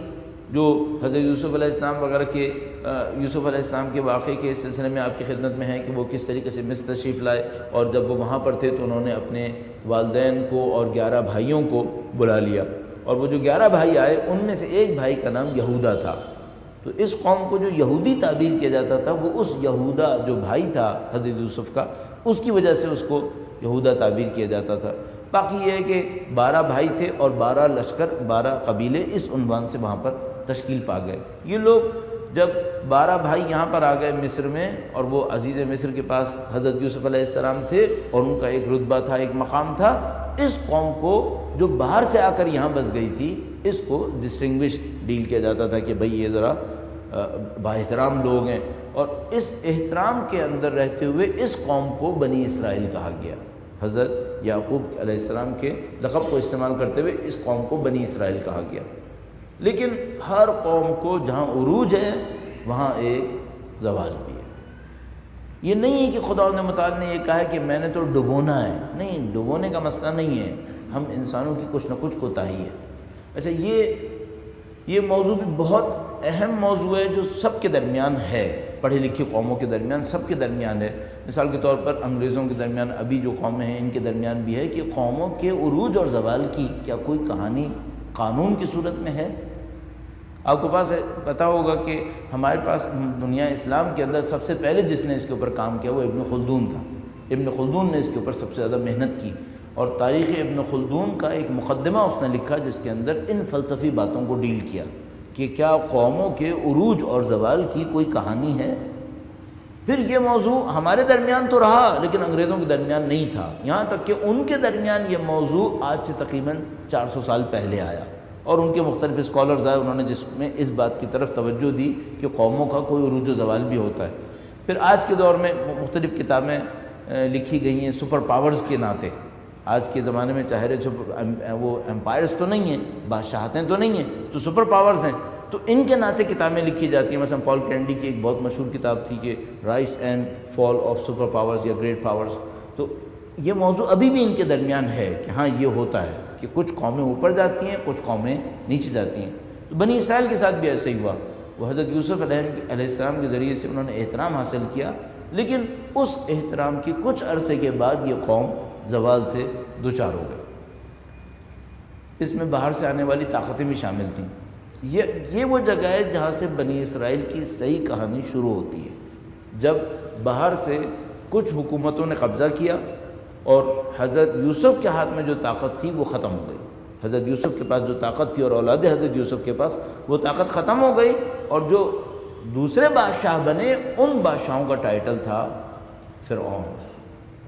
جو حضرت یوسف علیہ السلام وغیرہ کے، یوسف علیہ السلام کے واقعے کے سلسلے میں آپ کی خدمت میں ہے کہ وہ کس طریقے سے مصر تشریف لائے، اور جب وہ وہاں پر تھے تو انہوں نے اپنے والدین کو اور 11 بھائیوں کو بلا لیا. اور وہ جو 11 بھائی آئے ان میں سے ایک بھائی کا نام یہودا تھا. تو اس قوم کو جو یہودی تعبیر کیا جاتا تھا، وہ اس یہودا جو بھائی تھا حضرت یوسف کا، اس کی وجہ سے اس کو یہودا تعبیر کیا جاتا تھا. باقی یہ ہے کہ 12 بھائی تھے اور 12 لشکر، 12 قبیلے اس عنوان سے وہاں پر تشکیل پا گئے. یہ لوگ جب 12 بھائی یہاں پر آ گئے مصر میں، اور وہ عزیز مصر کے پاس حضرت یوسف علیہ السلام تھے اور ان کا ایک رتبہ تھا، ایک مقام تھا. اس قوم کو جو باہر سے آ کر یہاں بس گئی تھی، اس کو ڈسٹنگوشڈ ڈیل کیا جاتا تھا کہ بھئی یہ ذرا بااحترام لوگ ہیں. اور اس احترام کے اندر رہتے ہوئے اس قوم کو بنی اسرائیل کہا گیا. حضرت یعقوب علیہ السلام کے لقب کو استعمال کرتے ہوئے اس قوم کو بنی اسرائیل کہا گیا. لیکن ہر قوم کو جہاں عروج ہے وہاں ایک زوال بھی ہے. یہ نہیں ہے کہ خدا نے متعال نے یہ کہا ہے کہ میں نے تو ڈبونا ہے، نہیں، ڈبونے کا مسئلہ نہیں ہے. ہم انسانوں کی کچھ نہ کچھ کوتاہی ہے. اچھا، یہ موضوع بھی بہت اہم موضوع ہے جو سب کے درمیان ہے، پڑھی لکھی قوموں کے درمیان، سب کے درمیان ہے. مثال کے طور پر انگریزوں کے درمیان، ابھی جو قومیں ہیں ان کے درمیان بھی ہے کہ قوموں کے عروج اور زوال کی کیا کوئی کہانی قانون کی صورت میں ہے. آپ کو پاس پتہ ہوگا کہ ہمارے پاس دنیا اسلام کے اندر سب سے پہلے جس نے اس کے اوپر کام کیا وہ ابن خلدون تھا. ابن خلدون نے اس کے اوپر سب سے زیادہ محنت کی، اور تاریخ ابن خلدون کا ایک مقدمہ اس نے لکھا جس کے اندر ان فلسفی باتوں کو ڈیل کیا کہ کیا قوموں کے عروج اور زوال کی کوئی کہانی ہے. پھر یہ موضوع ہمارے درمیان تو رہا لیکن انگریزوں کے درمیان نہیں تھا، یہاں تک کہ ان کے درمیان یہ موضوع آج سے تقریباً 400 سال پہلے آیا، اور ان کے مختلف اسکالرز آئے، انہوں نے جس میں اس بات کی طرف توجہ دی کہ قوموں کا کوئی عروج و زوال بھی ہوتا ہے۔ پھر آج کے دور میں مختلف کتابیں لکھی گئی ہیں سپر پاورز کے ناطے۔ آج کے زمانے میں چاہے وہ امپائرز تو نہیں ہیں، بادشاہتیں تو نہیں ہیں، تو سپر پاورز ہیں، تو ان کے ناطے کتابیں لکھی جاتی ہیں۔ مثلا پال کینڈی کی ایک بہت مشہور کتاب تھی کہ rise and fall of super powers یا گریٹ پاورز، تو یہ موضوع ابھی بھی ان کے درمیان ہے کہ ہاں یہ ہوتا ہے کہ کچھ قومیں اوپر جاتی ہیں، کچھ قومیں نیچے جاتی ہیں۔ تو بنی اسرائیل کے ساتھ بھی ایسے ہی ہوا، وہ حضرت یوسف علیہ السلام کے ذریعے سے انہوں نے احترام حاصل کیا، لیکن اس احترام کی کچھ عرصے کے بعد یہ قوم زوال سے دوچار ہو گئی۔ اس میں باہر سے آنے والی طاقتیں بھی شامل تھیں۔ یہ وہ جگہ ہے جہاں سے بنی اسرائیل کی صحیح کہانی شروع ہوتی ہے، جب باہر سے کچھ حکومتوں نے قبضہ کیا اور حضرت یوسف کے ہاتھ میں جو طاقت تھی وہ ختم ہو گئی۔ حضرت یوسف کے پاس جو طاقت تھی اور اولاد حضرت یوسف کے پاس وہ طاقت ختم ہو گئی، اور جو دوسرے بادشاہ بنے ان بادشاہوں کا ٹائٹل تھا فرعون۔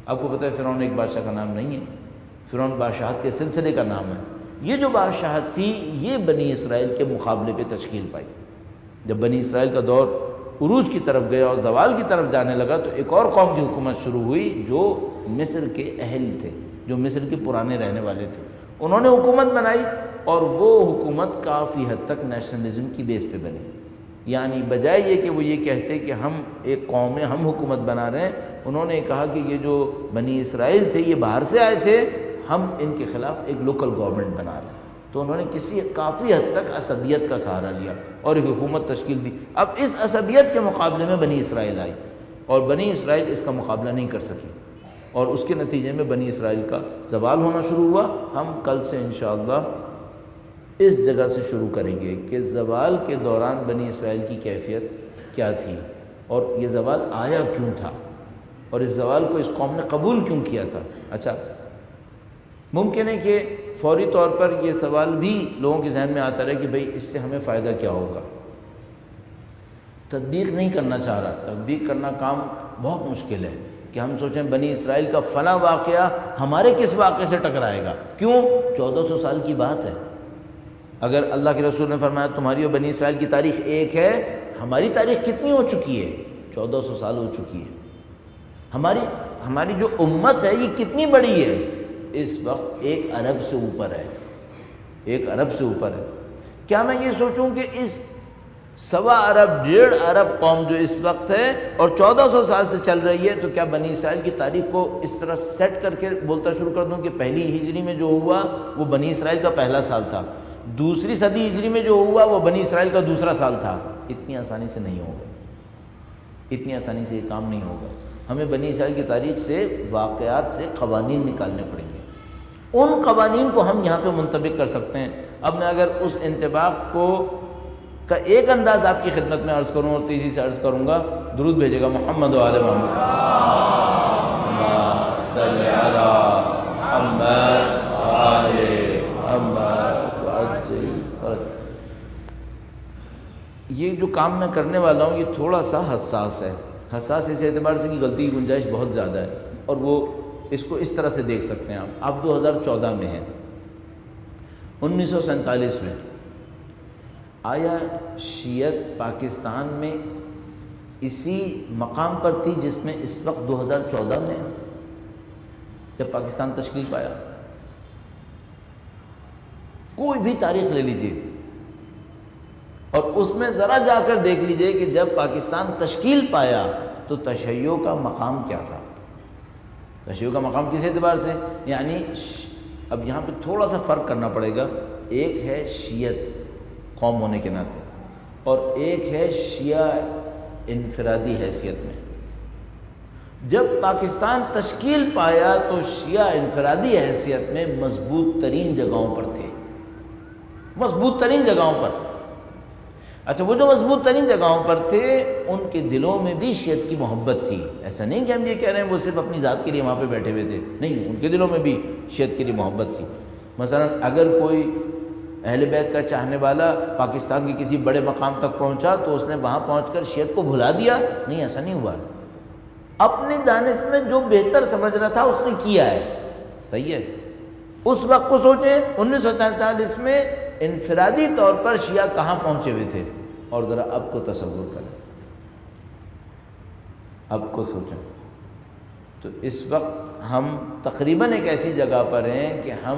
آپ کو پتہ ہے فرعون ایک بادشاہ کا نام نہیں ہے، فرعون بادشاہت کے سلسلے کا نام ہے۔ یہ جو بادشاہت تھی یہ بنی اسرائیل کے مقابلے پہ تشکیل پائی۔ جب بنی اسرائیل کا دور عروج کی طرف گیا اور زوال کی طرف جانے لگا تو ایک اور قوم کی حکومت شروع ہوئی جو مصر کے اہل تھے، جو مصر کے پرانے رہنے والے تھے۔ انہوں نے حکومت بنائی اور وہ حکومت کافی حد تک نیشنلزم کی بیس پہ بنی، یعنی بجائے یہ کہ وہ یہ کہتے کہ ہم ایک قوم ہیں، ہم حکومت بنا رہے ہیں، انہوں نے کہا کہ یہ جو بنی اسرائیل تھے یہ باہر سے آئے تھے، ہم ان کے خلاف ایک لوکل گورنمنٹ بنا رہے ہیں۔ تو انہوں نے کافی حد تک عصبیت کا سہارا لیا اور ایک حکومت تشکیل دی۔ اب اس عصبیت کے مقابلے میں بنی اسرائیل آئی اور بنی اسرائیل اس کا مقابلہ نہیں کر سکی، اور اس کے نتیجے میں بنی اسرائیل کا زوال ہونا شروع ہوا۔ ہم کل سے انشاءاللہ اس جگہ سے شروع کریں گے کہ زوال کے دوران بنی اسرائیل کی کیفیت کیا تھی اور یہ زوال آیا کیوں تھا اور اس زوال کو اس قوم نے قبول کیوں کیا تھا۔ اچھا، ممکن ہے کہ فوری طور پر یہ سوال بھی لوگوں کے ذہن میں آتا رہے کہ بھئی اس سے ہمیں فائدہ کیا ہوگا۔ تطبیق نہیں کرنا چاہ رہا، تطبیق کرنا کام بہت مشکل ہے کہ ہم سوچیں بنی اسرائیل کا فلاں واقعہ ہمارے کس واقعے سے ٹکرائے گا، کیوں؟ 1400 سال کی بات ہے۔ اگر اللہ کے رسول نے فرمایا تمہاری اور بنی اسرائیل کی تاریخ ایک ہے، ہماری تاریخ کتنی ہو چکی ہے؟ 1400 سال ہو چکی ہے۔ ہماری جو امت ہے یہ کتنی بڑی ہے؟ اس وقت 1 ارب سے اوپر ہے، 1 ارب سے اوپر ہے۔ کیا میں یہ سوچوں کہ اس 1.25 ارب 1.5 ارب قوم جو اس وقت ہے اور 1400 سال سے چل رہی ہے، تو کیا بنی اسرائیل کی تاریخ کو اس طرح سیٹ کر کے بولتا شروع کر دوں کہ پہلی ہجری میں جو ہوا وہ بنی اسرائیل کا پہلا سال تھا، دوسری صدی ہجری میں جو ہوا وہ بنی اسرائیل کا دوسرا سال تھا؟ اتنی آسانی سے نہیں ہوگا، اتنی آسانی سے یہ کام نہیں ہوگا۔ ہمیں بنی اسرائیل کی تاریخ سے، واقعات سے قوانین نکالنے پڑیں گے، ان قوانین کو ہم یہاں پہ منطبق کر سکتے ہیں۔ اب میں اگر اس انطباق کا ایک انداز آپ کی خدمت میں عرض کروں اور تیزی سے عرض کروں گا، درود بھیجے گا محمد و آل محمد، اللہم صلی علی محمد و آل محمد وعجل فرج۔ یہ جو کام میں کرنے والا ہوں یہ تھوڑا سا حساس ہے، حساس اس اعتبار سے کہ غلطی کی گنجائش بہت زیادہ ہے، اور وہ اس کو اس طرح سے دیکھ سکتے ہیں آپ 2014 میں ہیں، 1947 میں آیا شیعت پاکستان میں اسی مقام پر تھی جس میں اس وقت 2014 میں ہے جب پاکستان تشکیل پایا؟ کوئی بھی تاریخ لے لیجئے اور اس میں ذرا جا کر دیکھ لیجئے کہ جب پاکستان تشکیل پایا تو تشیع کا مقام کیا تھا۔ تشیع کا مقام کس اعتبار سے، یعنی اب یہاں پہ تھوڑا سا فرق کرنا پڑے گا، ایک ہے شیعت قوم ہونے کے ناطے اور ایک ہے شیعہ انفرادی حیثیت میں۔ جب پاکستان تشکیل پایا تو شیعہ انفرادی حیثیت میں مضبوط ترین جگہوں پر تھے، مضبوط ترین جگہوں پر۔ اچھا، وہ جو مضبوط ترین جگہوں پر تھے ان کے دلوں میں بھی شیعت کی محبت تھی۔ ایسا نہیں کہ ہم یہ کہہ رہے ہیں وہ صرف اپنی ذات کے لیے وہاں پہ بیٹھے ہوئے تھے، نہیں، ان کے دلوں میں بھی شیعت کے لیے محبت تھی۔ مثلا اگر کوئی اہل بیت کا چاہنے والا پاکستان کے کسی بڑے مقام تک پہنچا تو اس نے وہاں پہنچ کر شیعت کو بھلا دیا؟ نہیں، ایسا نہیں ہوا۔ اپنی دانش میں جو بہتر سمجھ رہا تھا اس نے کیا ہے، صحیح ہے۔ اس وقت کو سوچیں 1947 میں انفرادی طور پر شیعہ کہاں پہنچے ہوئے تھے، اور ذرا اب کو تصور کریں، اب کو سوچیں۔ تو اس وقت ہم تقریباً ایک ایسی جگہ پر ہیں کہ ہم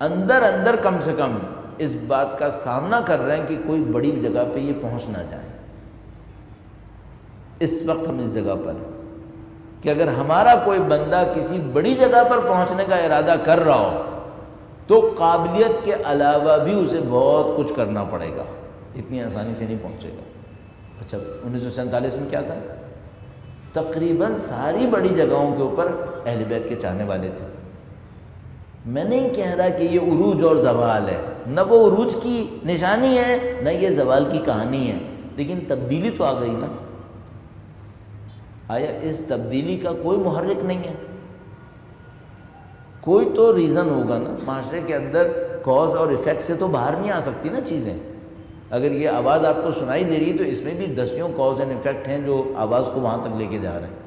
اندر کم سے کم اس بات کا سامنا کر رہے ہیں کہ کوئی بڑی جگہ پہ یہ پہنچ نہ جائے۔ اس وقت ہم اس جگہ پر ہیں کہ اگر ہمارا کوئی بندہ کسی بڑی جگہ پر پہنچنے کا ارادہ کر رہا ہو تو قابلیت کے علاوہ بھی اسے بہت کچھ کرنا پڑے گا، اتنی آسانی سے نہیں پہنچے گا۔ اچھا 1947 میں کیا تھا؟ تقریباً ساری بڑی جگہوں کے اوپر اہل بیت کے چاہنے والے تھے۔ میں نہیں کہہ رہا کہ یہ عروج اور زوال ہے، نہ وہ عروج کی نشانی ہے نہ یہ زوال کی کہانی ہے، لیکن تبدیلی تو آ گئی نا۔ آیا اس تبدیلی کا کوئی محرک نہیں ہے؟ کوئی تو ریزن ہوگا نا۔ معاشرے کے اندر کاز اور ایفیکٹ سے تو باہر نہیں آ سکتی نا چیزیں۔ اگر یہ آواز آپ کو سنائی دے رہی ہے تو اس میں بھی دسیوں کاز اینڈ ایفیکٹ ہیں جو آواز کو وہاں تک لے کے جا رہے ہیں۔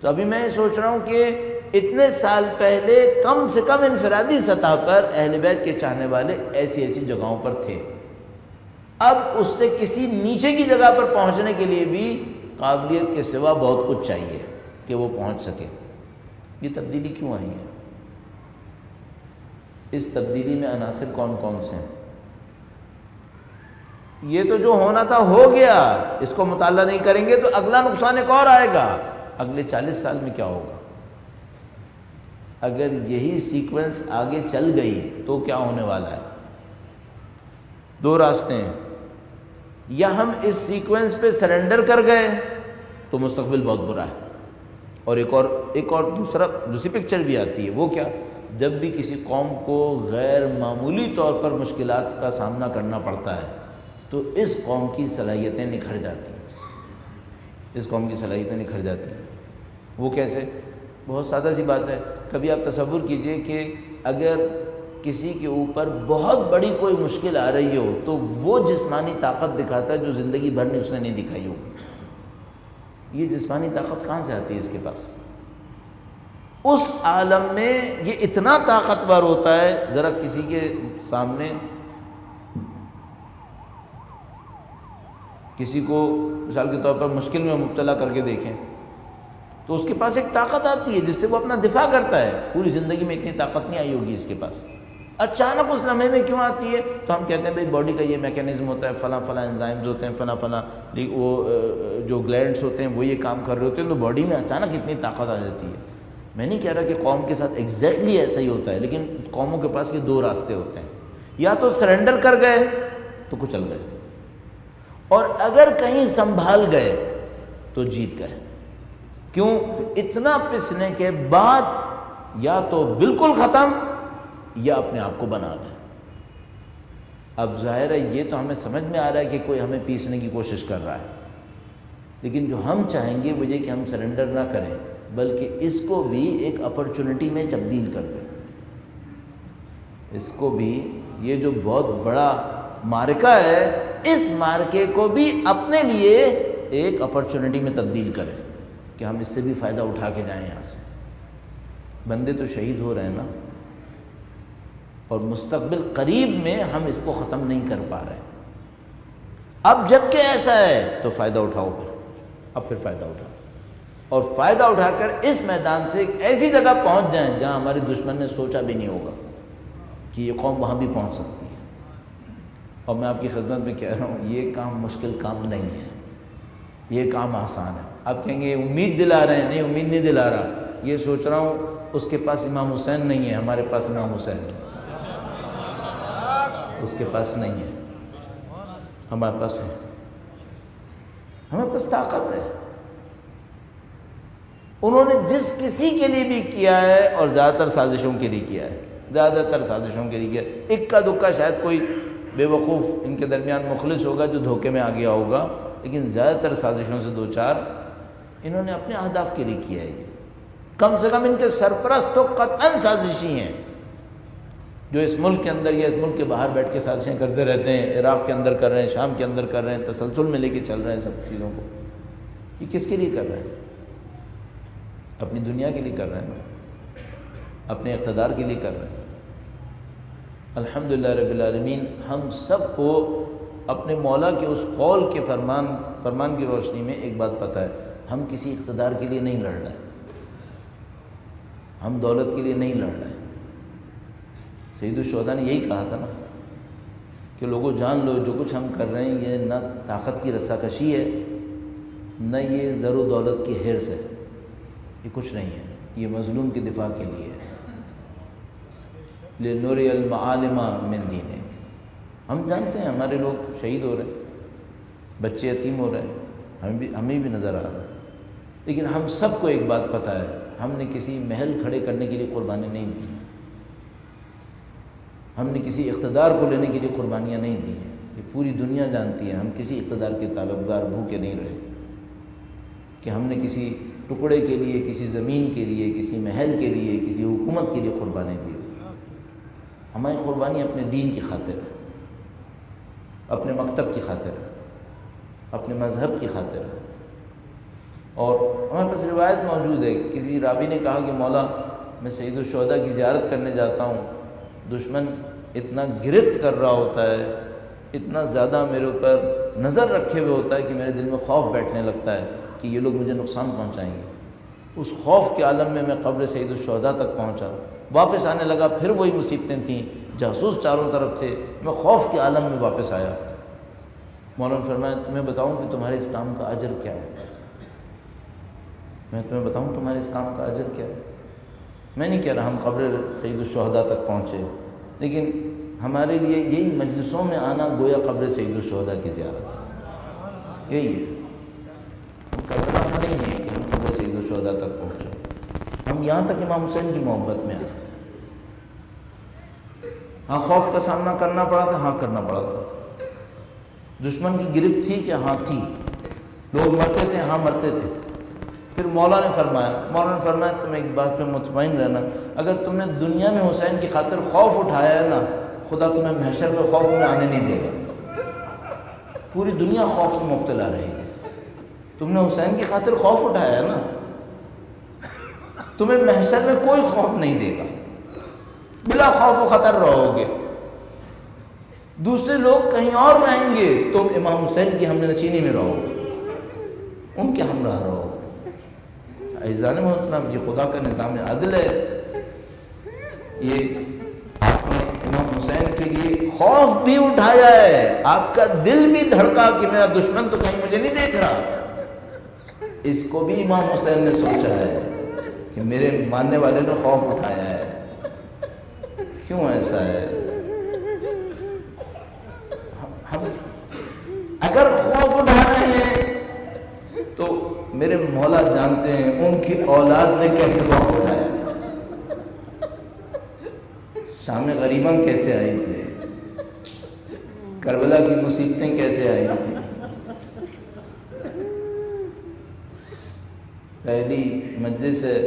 تو ابھی میں سوچ رہا ہوں کہ اتنے سال پہلے کم سے کم انفرادی سطح پر اہل بیت کے چاہنے والے ایسی ایسی جگہوں پر تھے۔ اب اس سے کسی نیچے کی جگہ پر پہنچنے کے لیے بھی قابلیت کے سوا بہت کچھ چاہیے کہ وہ پہنچ سکے۔ یہ تبدیلی کیوں آئی ہے؟ اس تبدیلی میں عناصر کون کون سے ہیں؟ یہ تو جو ہونا تھا ہو گیا، اس کو مطالعہ نہیں کریں گے تو اگلا نقصان ایک اور آئے گا۔ اگلے 40 سال میں کیا ہوگا؟ اگر یہی سیکوینس آگے چل گئی تو کیا ہونے والا ہے؟ دو راستے ہیں، یا ہم اس سیکوینس پہ سرنڈر کر گئے تو مستقبل بہت برا ہے، اور ایک اور دوسری پکچر بھی آتی ہے۔ وہ کیا؟ جب بھی کسی قوم کو غیر معمولی طور پر مشکلات کا سامنا کرنا پڑتا ہے تو اس قوم کی صلاحیتیں نکھر جاتی ہیں، اس قوم کی صلاحیتیں نکھر جاتی ہیں۔ وہ کیسے؟ بہت سادہ سی بات ہے۔ کبھی آپ تصور کیجئے کہ اگر کسی کے اوپر بہت بڑی کوئی مشکل آ رہی ہو تو وہ جسمانی طاقت دکھاتا ہے جو زندگی بھر میں اس نے نہیں دکھائی ہو۔ یہ جسمانی طاقت کہاں سے آتی ہے اس کے پاس؟ اس عالم میں یہ اتنا طاقتور ہوتا ہے، ذرا کسی کے سامنے کسی کو مثال کے طور پر مشکل میں مبتلا کر کے دیکھیں تو اس کے پاس ایک طاقت آتی ہے جس سے وہ اپنا دفاع کرتا ہے۔ پوری زندگی میں اتنی طاقت نہیں آئی ہوگی اس کے پاس، اچانک اس لمحے میں کیوں آتی ہے؟ تو ہم کہتے ہیں بھائی باڈی کا یہ میکینزم ہوتا ہے، فلاں فلاں انزائمز ہوتے ہیں، فلاں فلاں وہ جو گلینڈس ہوتے ہیں وہ یہ کام کر رہے ہوتے ہیں تو باڈی میں اچانک اتنی طاقت آ جاتی ہے۔ میں نہیں کہہ رہا کہ قوم کے ساتھ ایگزیکٹلی ایسا ہی ہوتا ہے، لیکن قوموں کے پاس یہ دو راستے ہوتے ہیں، یا تو سرنڈر کر گئے تو کچل گئے، اور اگر کہیں سنبھال گئے تو جیت گئے۔ کیوں؟ اتنا پسنے کے بعد یا تو بالکل ختم یا اپنے آپ کو بنا گئے۔ اب ظاہر ہے یہ تو ہمیں سمجھ میں آ رہا ہے کہ کوئی ہمیں پیسنے کی کوشش کر رہا ہے، لیکن جو ہم چاہیں گے وہ یہ کہ ہم سرنڈر نہ کریں بلکہ اس کو بھی ایک اپرچونٹی میں تبدیل کر دیں۔ اس کو بھی، یہ جو بہت بڑا معرکہ ہے، اس معرکے کو بھی اپنے لیے ایک اپرچونٹی میں تبدیل کریں کہ ہم اس سے بھی فائدہ اٹھا کے جائیں یہاں سے۔ بندے تو شہید ہو رہے ہیں نا، اور مستقبل قریب میں ہم اس کو ختم نہیں کر پا رہے۔ اب جب کہ ایسا ہے تو فائدہ اٹھاؤ، پھر فائدہ اٹھاؤ، اور فائدہ اٹھا کر اس میدان سے ایک ایسی جگہ پہنچ جائیں جہاں ہمارے دشمن نے سوچا بھی نہیں ہوگا کہ یہ قوم وہاں بھی پہنچ سکتی ہے۔ اور میں آپ کی خدمت میں کہہ رہا ہوں یہ کام مشکل کام نہیں ہے، یہ کام آسان ہے۔ آپ کہیں گے امید دلا رہے ہیں، نہیں امید نہیں دلا رہا، یہ سوچ رہا ہوں اس کے پاس امام حسین نہیں ہے، ہمارے پاس امام حسین ہے۔ اس کے پاس نہیں ہے، ہمارے پاس ہے، ہمارے پاس طاقت ہے۔ انہوں نے جس کسی کے لیے بھی کیا ہے، اور زیادہ تر سازشوں کے لیے کیا ہے، زیادہ تر سازشوں کے لیے کیا ہے۔ اکا دکا شاید کوئی بے وقوف ان کے درمیان مخلص ہوگا جو دھوکے میں آ گیا ہوگا، لیکن زیادہ تر سازشوں سے دو چار انہوں نے اپنے اہداف کے لیے کیا ہے۔ کم سے کم ان کے سرپرست تو قطعاً سازشی ہیں، جو اس ملک کے اندر یا اس ملک کے باہر بیٹھ کے سازشیں کرتے رہتے ہیں، عراق کے اندر کر رہے ہیں، شام کے اندر کر رہے ہیں، تسلسل میں لے کے چل رہے ہیں سب چیزوں کو۔ یہ کس کے لیے کر رہا ہے؟ اپنی دنیا کے لیے کر رہا ہے نا، اپنے اقتدار کے لیے کر رہا ہے۔ الحمدللہ رب العالمین ہم سب کو اپنے مولا کے اس قول کے فرمان کی روشنی میں ایک بات پتہ ہے، ہم کسی اقتدار کے لیے نہیں لڑ رہے، ہم دولت کے لیے نہیں لڑ رہے۔ سید الشہداء نے یہی کہا تھا نا کہ لوگوں جان لو جو کچھ ہم کر رہے ہیں یہ نہ طاقت کی رساکشی ہے، نہ یہ زر و دولت کی حرص ہے، یہ کچھ نہیں ہے، یہ مظلوم کے دفاع کے لیے ہے۔ لِنُرِيَ الْمَعَالِمَ مِنْ دِينِكَ، ہم جانتے ہیں ہمارے لوگ شہید ہو رہے ہیں، بچے یتیم ہو رہے ہیں، ہمیں بھی نظر آ رہا ہے، لیکن ہم سب کو ایک بات پتہ ہے، ہم نے کسی محل کھڑے کرنے کے لیے قربانی نہیں دی، ہم نے کسی اقتدار کو لینے کے لیے قربانیاں نہیں دی ہیں۔ یہ پوری دنیا جانتی ہے ہم کسی اقتدار کے طلبگار بھوکے نہیں رہے کہ ہم نے کسی ٹکڑے کے لیے، کسی زمین کے لیے، کسی محل کے لیے، کسی حکومت کے لیے قربانی دی۔ ہماری قربانی اپنے دین کی خاطر ہے، اپنے مکتب کی خاطر ہے، اپنے مذہب کی خاطر ہے۔ اور ہمارے پاس روایت موجود ہے، کسی راوی نے کہا کہ مولا میں سید الشہداء کی زیارت کرنے جاتا ہوں، دشمن اتنا گرفت کر رہا ہوتا ہے، اتنا زیادہ میرے اوپر نظر رکھے ہوئے ہوتا ہے کہ میرے دل میں خوف بیٹھنے لگتا ہے کہ یہ لوگ مجھے نقصان پہنچائیں گے۔ اس خوف کے عالم میں قبر سید الشہداء تک پہنچا، واپس آنے لگا، پھر وہی مصیبتیں تھیں، جاسوس چاروں طرف تھے، میں خوف کے عالم میں واپس آیا۔ مولانا نے فرمایا تمہیں بتاؤں کہ تمہارے اس کام کا اجر کیا ہے؟ میں تمہیں بتاؤں تمہارے اس کام کا اجر کیا ہے؟ میں نہیں کہہ رہا ہم قبر سید الشہداء تک پہنچے، لیکن ہمارے لیے یہی مجلسوں میں آنا گویا قبر سید الشہداء کی زیارت ہے، یہی ہے۔ ہم کرنا نہیں ہے کہ ہم قبر سید الشہداء تک پہنچے، ہم یہاں تک امام حسین کی محبت میں آئے۔ ہاں خوف کا سامنا کرنا پڑا تھا، ہاں کرنا پڑا تھا، دشمن کی گرفت تھی کہ ہاں تھی، لوگ مرتے تھے، ہاں مرتے تھے۔ پھر مولا نے فرمایا تم ایک بات پہ مطمئن رہنا، اگر تم نے دنیا میں حسین کی خاطر خوف اٹھایا ہے نا، خدا تمہیں محشر میں خوف میں آنے نہیں دے گا، پوری دنیا خوف میں مبتلا رہے گی۔ تم نے حسین کی خاطر خوف اٹھایا ہے نا، تمہیں محشر میں کوئی خوف نہیں دے گا، بلا خوف و خطر رہو گے۔ دوسرے لوگ کہیں اور رہیں گے، تم امام حسین کی ہم نشینی میں رہو گے، ان کے ہمراہ رہو گے۔ عزیزان محترم، یہ خدا کا نظام عدل ہے۔ یہ آپ نے امام حسین کے لیے خوف بھی اٹھایا ہے، آپ کا دل بھی دھڑکا کہ میرا دشمن تو کہیں مجھے نہیں دیکھ رہا، اس کو بھی امام حسین نے سوچا ہے کہ میرے ماننے والے نے خوف اٹھایا ہے۔ کیوں ایسا ہے؟ ہم اگر خوف اٹھا رہے ہیں تو میرے مولا جانتے ہیں ان کی اولاد نے کیسے خوف اٹھایا، شام غریباں کیسے آئی تھی، کربلا کی مصیبتیں کیسے آئی تھی۔ پہلی مجلس ہے،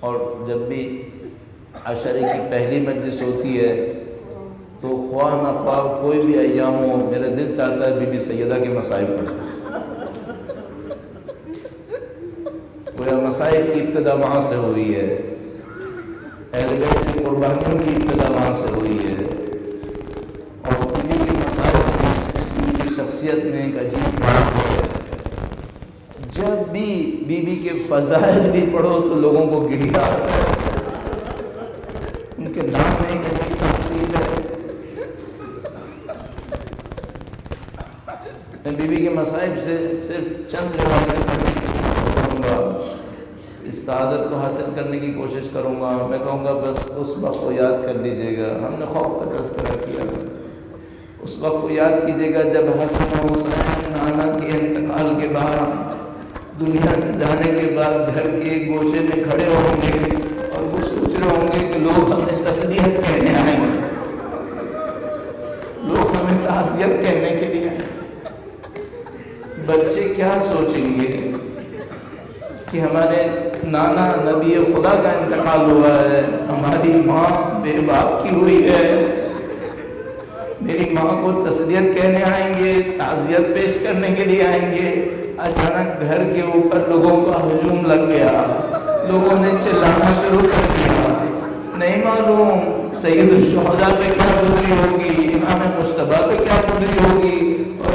اور جب بھی عشرے کی پہلی مجلس ہوتی ہے تو خواہ نہ خواہ کوئی بھی ایام ہو، میرا دل چاہتا ہے بی بی سیدہ کے مصائب پڑھیں۔ گویا مصائب کی ابتدا وہاں سے ہوئی ہے، اہل بیت کی قربانیوں کی ابتدا وہاں سے ہوئی ہے، اور بی بی کے مصائب ان کی شخصیت میں ایک عجیب بات ہے۔ جب بھی بی بی کے فضائل بھی پڑھو تو لوگوں کو گریہ آتا ہے، ان کے نام میں ایک عجیب تحصیل ہے۔ میں بی بی کے مصائب سے صرف چند روایتیں کروں گا، اس سعادت کو حاصل کرنے کی کوشش کروں گا۔ میں کہوں گا بس اس وقت کو یاد کر لیجئے گا، ہم نے خوف کا تذکرہ کیا، اس وقت کو یاد کیجئے گا جب حسن و حسین نانا کے انتقال کے بعد، دنیا سے جانے کے بعد گھر کے ایک گوشے میں کھڑے ہوں گے اور وہ سوچ رہے ہوں گے کہ لوگ ہمیں تسلیت کہنے آئیں گے، لوگ ہمیں تعزیت کہنے کے لیے آئیں گے۔ بچے کیا سوچیں گے کہ ہمارے نانا نبی خدا کا انتقال ہوا ہے، ہماری ماں بے باپ کی ہوئی ہے، میری ماں کو تسلیت کہنے آئیں گے، تعزیت پیش کرنے کے لیے آئیں گے، اچانک گھر کے اوپر لوگوں کا ہجوم لگ گیا، لوگوں نے چلانا شروع کر دیا، نہیں معلوم سید الشہداء پہ کیا گزری ہوگی، امام مصطفیٰ پہ کیا گزری ہوگی، اور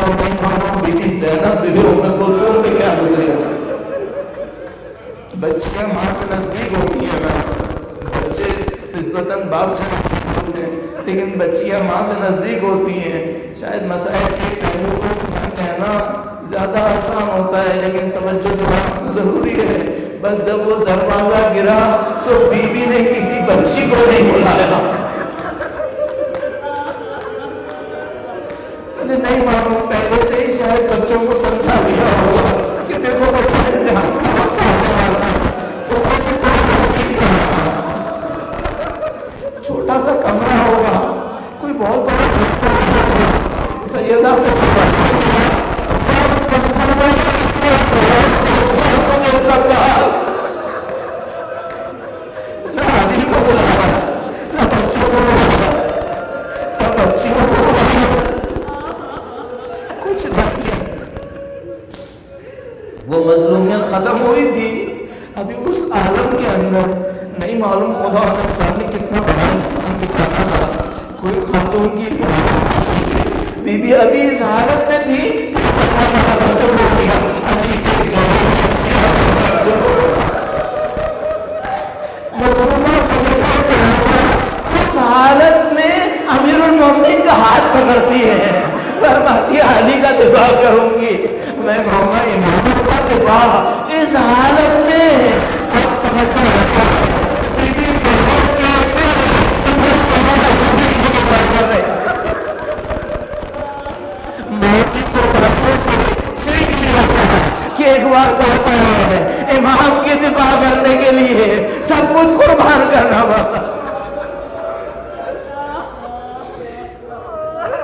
نہیں معلوم بی بی زینب بی بی ام کلثوم پہ کیا گزری ہوگی۔ بچیاں ماں سے نزدیک ہوتی ہیں نا، بچے نسبتاً باپ سے نزدیک ہوتے ہیں، لیکن بچیاں ماں سے نزدیک ہوتی ہیں، شاید مسائل کے پہلو کو کہنا زیادہ آسان ہوتا ہے، لیکن توجہ دلانا ضروری ہے۔ بس جب وہ دروازہ گرا تو بی بی نے کسی بچی کو نہیں بلایا، مجھے نہیں معلوم پہلے سے ہی شاید بچوں کو سمجھا دیا ہوگا کہ دیکھو بچہ امتحان کا وقت آنے والا ہے، تو ایسے چھوٹا سا کمرہ ہوگا، کوئی بہت بڑا سیدہ پہ وہ مظلومیت ختم ہوئی تھی، ابھی اس عالم کے اندر نہیں معلوم خدا نے کتنا بڑا امتحان دکھانا تھا۔ کوئی خاتون کی بی بی ابھی اس حالت میں تھی، اس حالت میں امیر المومنین کا ہاتھ پکڑتی ہے، فرماتی ہے علی کا دفاع کروں گی، میں کہوں گا امام کا دفاع۔ اس حالت میں کہ ایک بار کہتا ہے امام کی دفاع کرنے کے لیے سب کچھ قربان کرنا پڑتا۔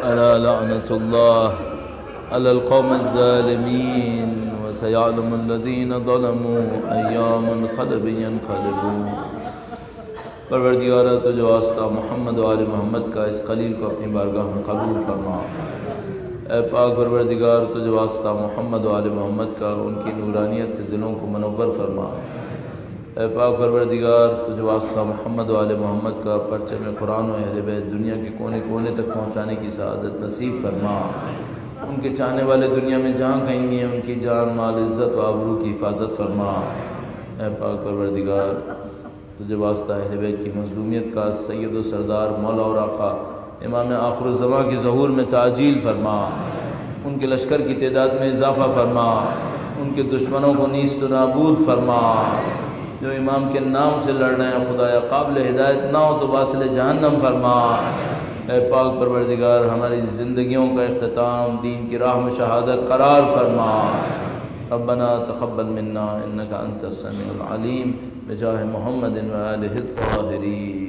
الا لعنت اللہ علی القوم الظالمین وسيعلم الذین ظلموا ايا منقلب ينقلبون۔ پروردگارہ تجھے واسطہ محمد و آل محمد کا اس خلیل کو اپنی بارگاہ میں قبول فرما۔ اے پاک پروردگار تجھے واسطہ محمد و آل محمد کا ان کی نورانیت سے دلوں کو منور فرما۔ اے پاک پروردگار تجھے واسطہ محمد و آل محمد کا پرچم قرآن و اہل بیت دنیا کے کونے کونے تک پہنچانے کی سعادت نصیب فرما۔ ان کے چاہنے والے دنیا میں جہاں کہیں گے ان کی جان مال عزت و آبرو کی حفاظت فرما۔ اے پاک پروردگار تجھے واسطہ اہل بیت کی مظلومیت کا سید و سردار مولا اور آقا امام آخر الزمان کے ظہور میں تعجیل فرما، ان کے لشکر کی تعداد میں اضافہ فرما، ان کے دشمنوں کو نیست و نابود فرما، جو امام کے نام سے لڑ رہے ہیں خدایا قابل ہدایت نہ ہو تو واصل جہنم فرما۔ اے پاک پروردگار ہماری زندگیوں کا اختتام دین کی راہ میں شہادت قرار فرما۔ ربنا تقبل منا انک انت السمیع العلیم بجاہ محمد و آلہ الطاہرین۔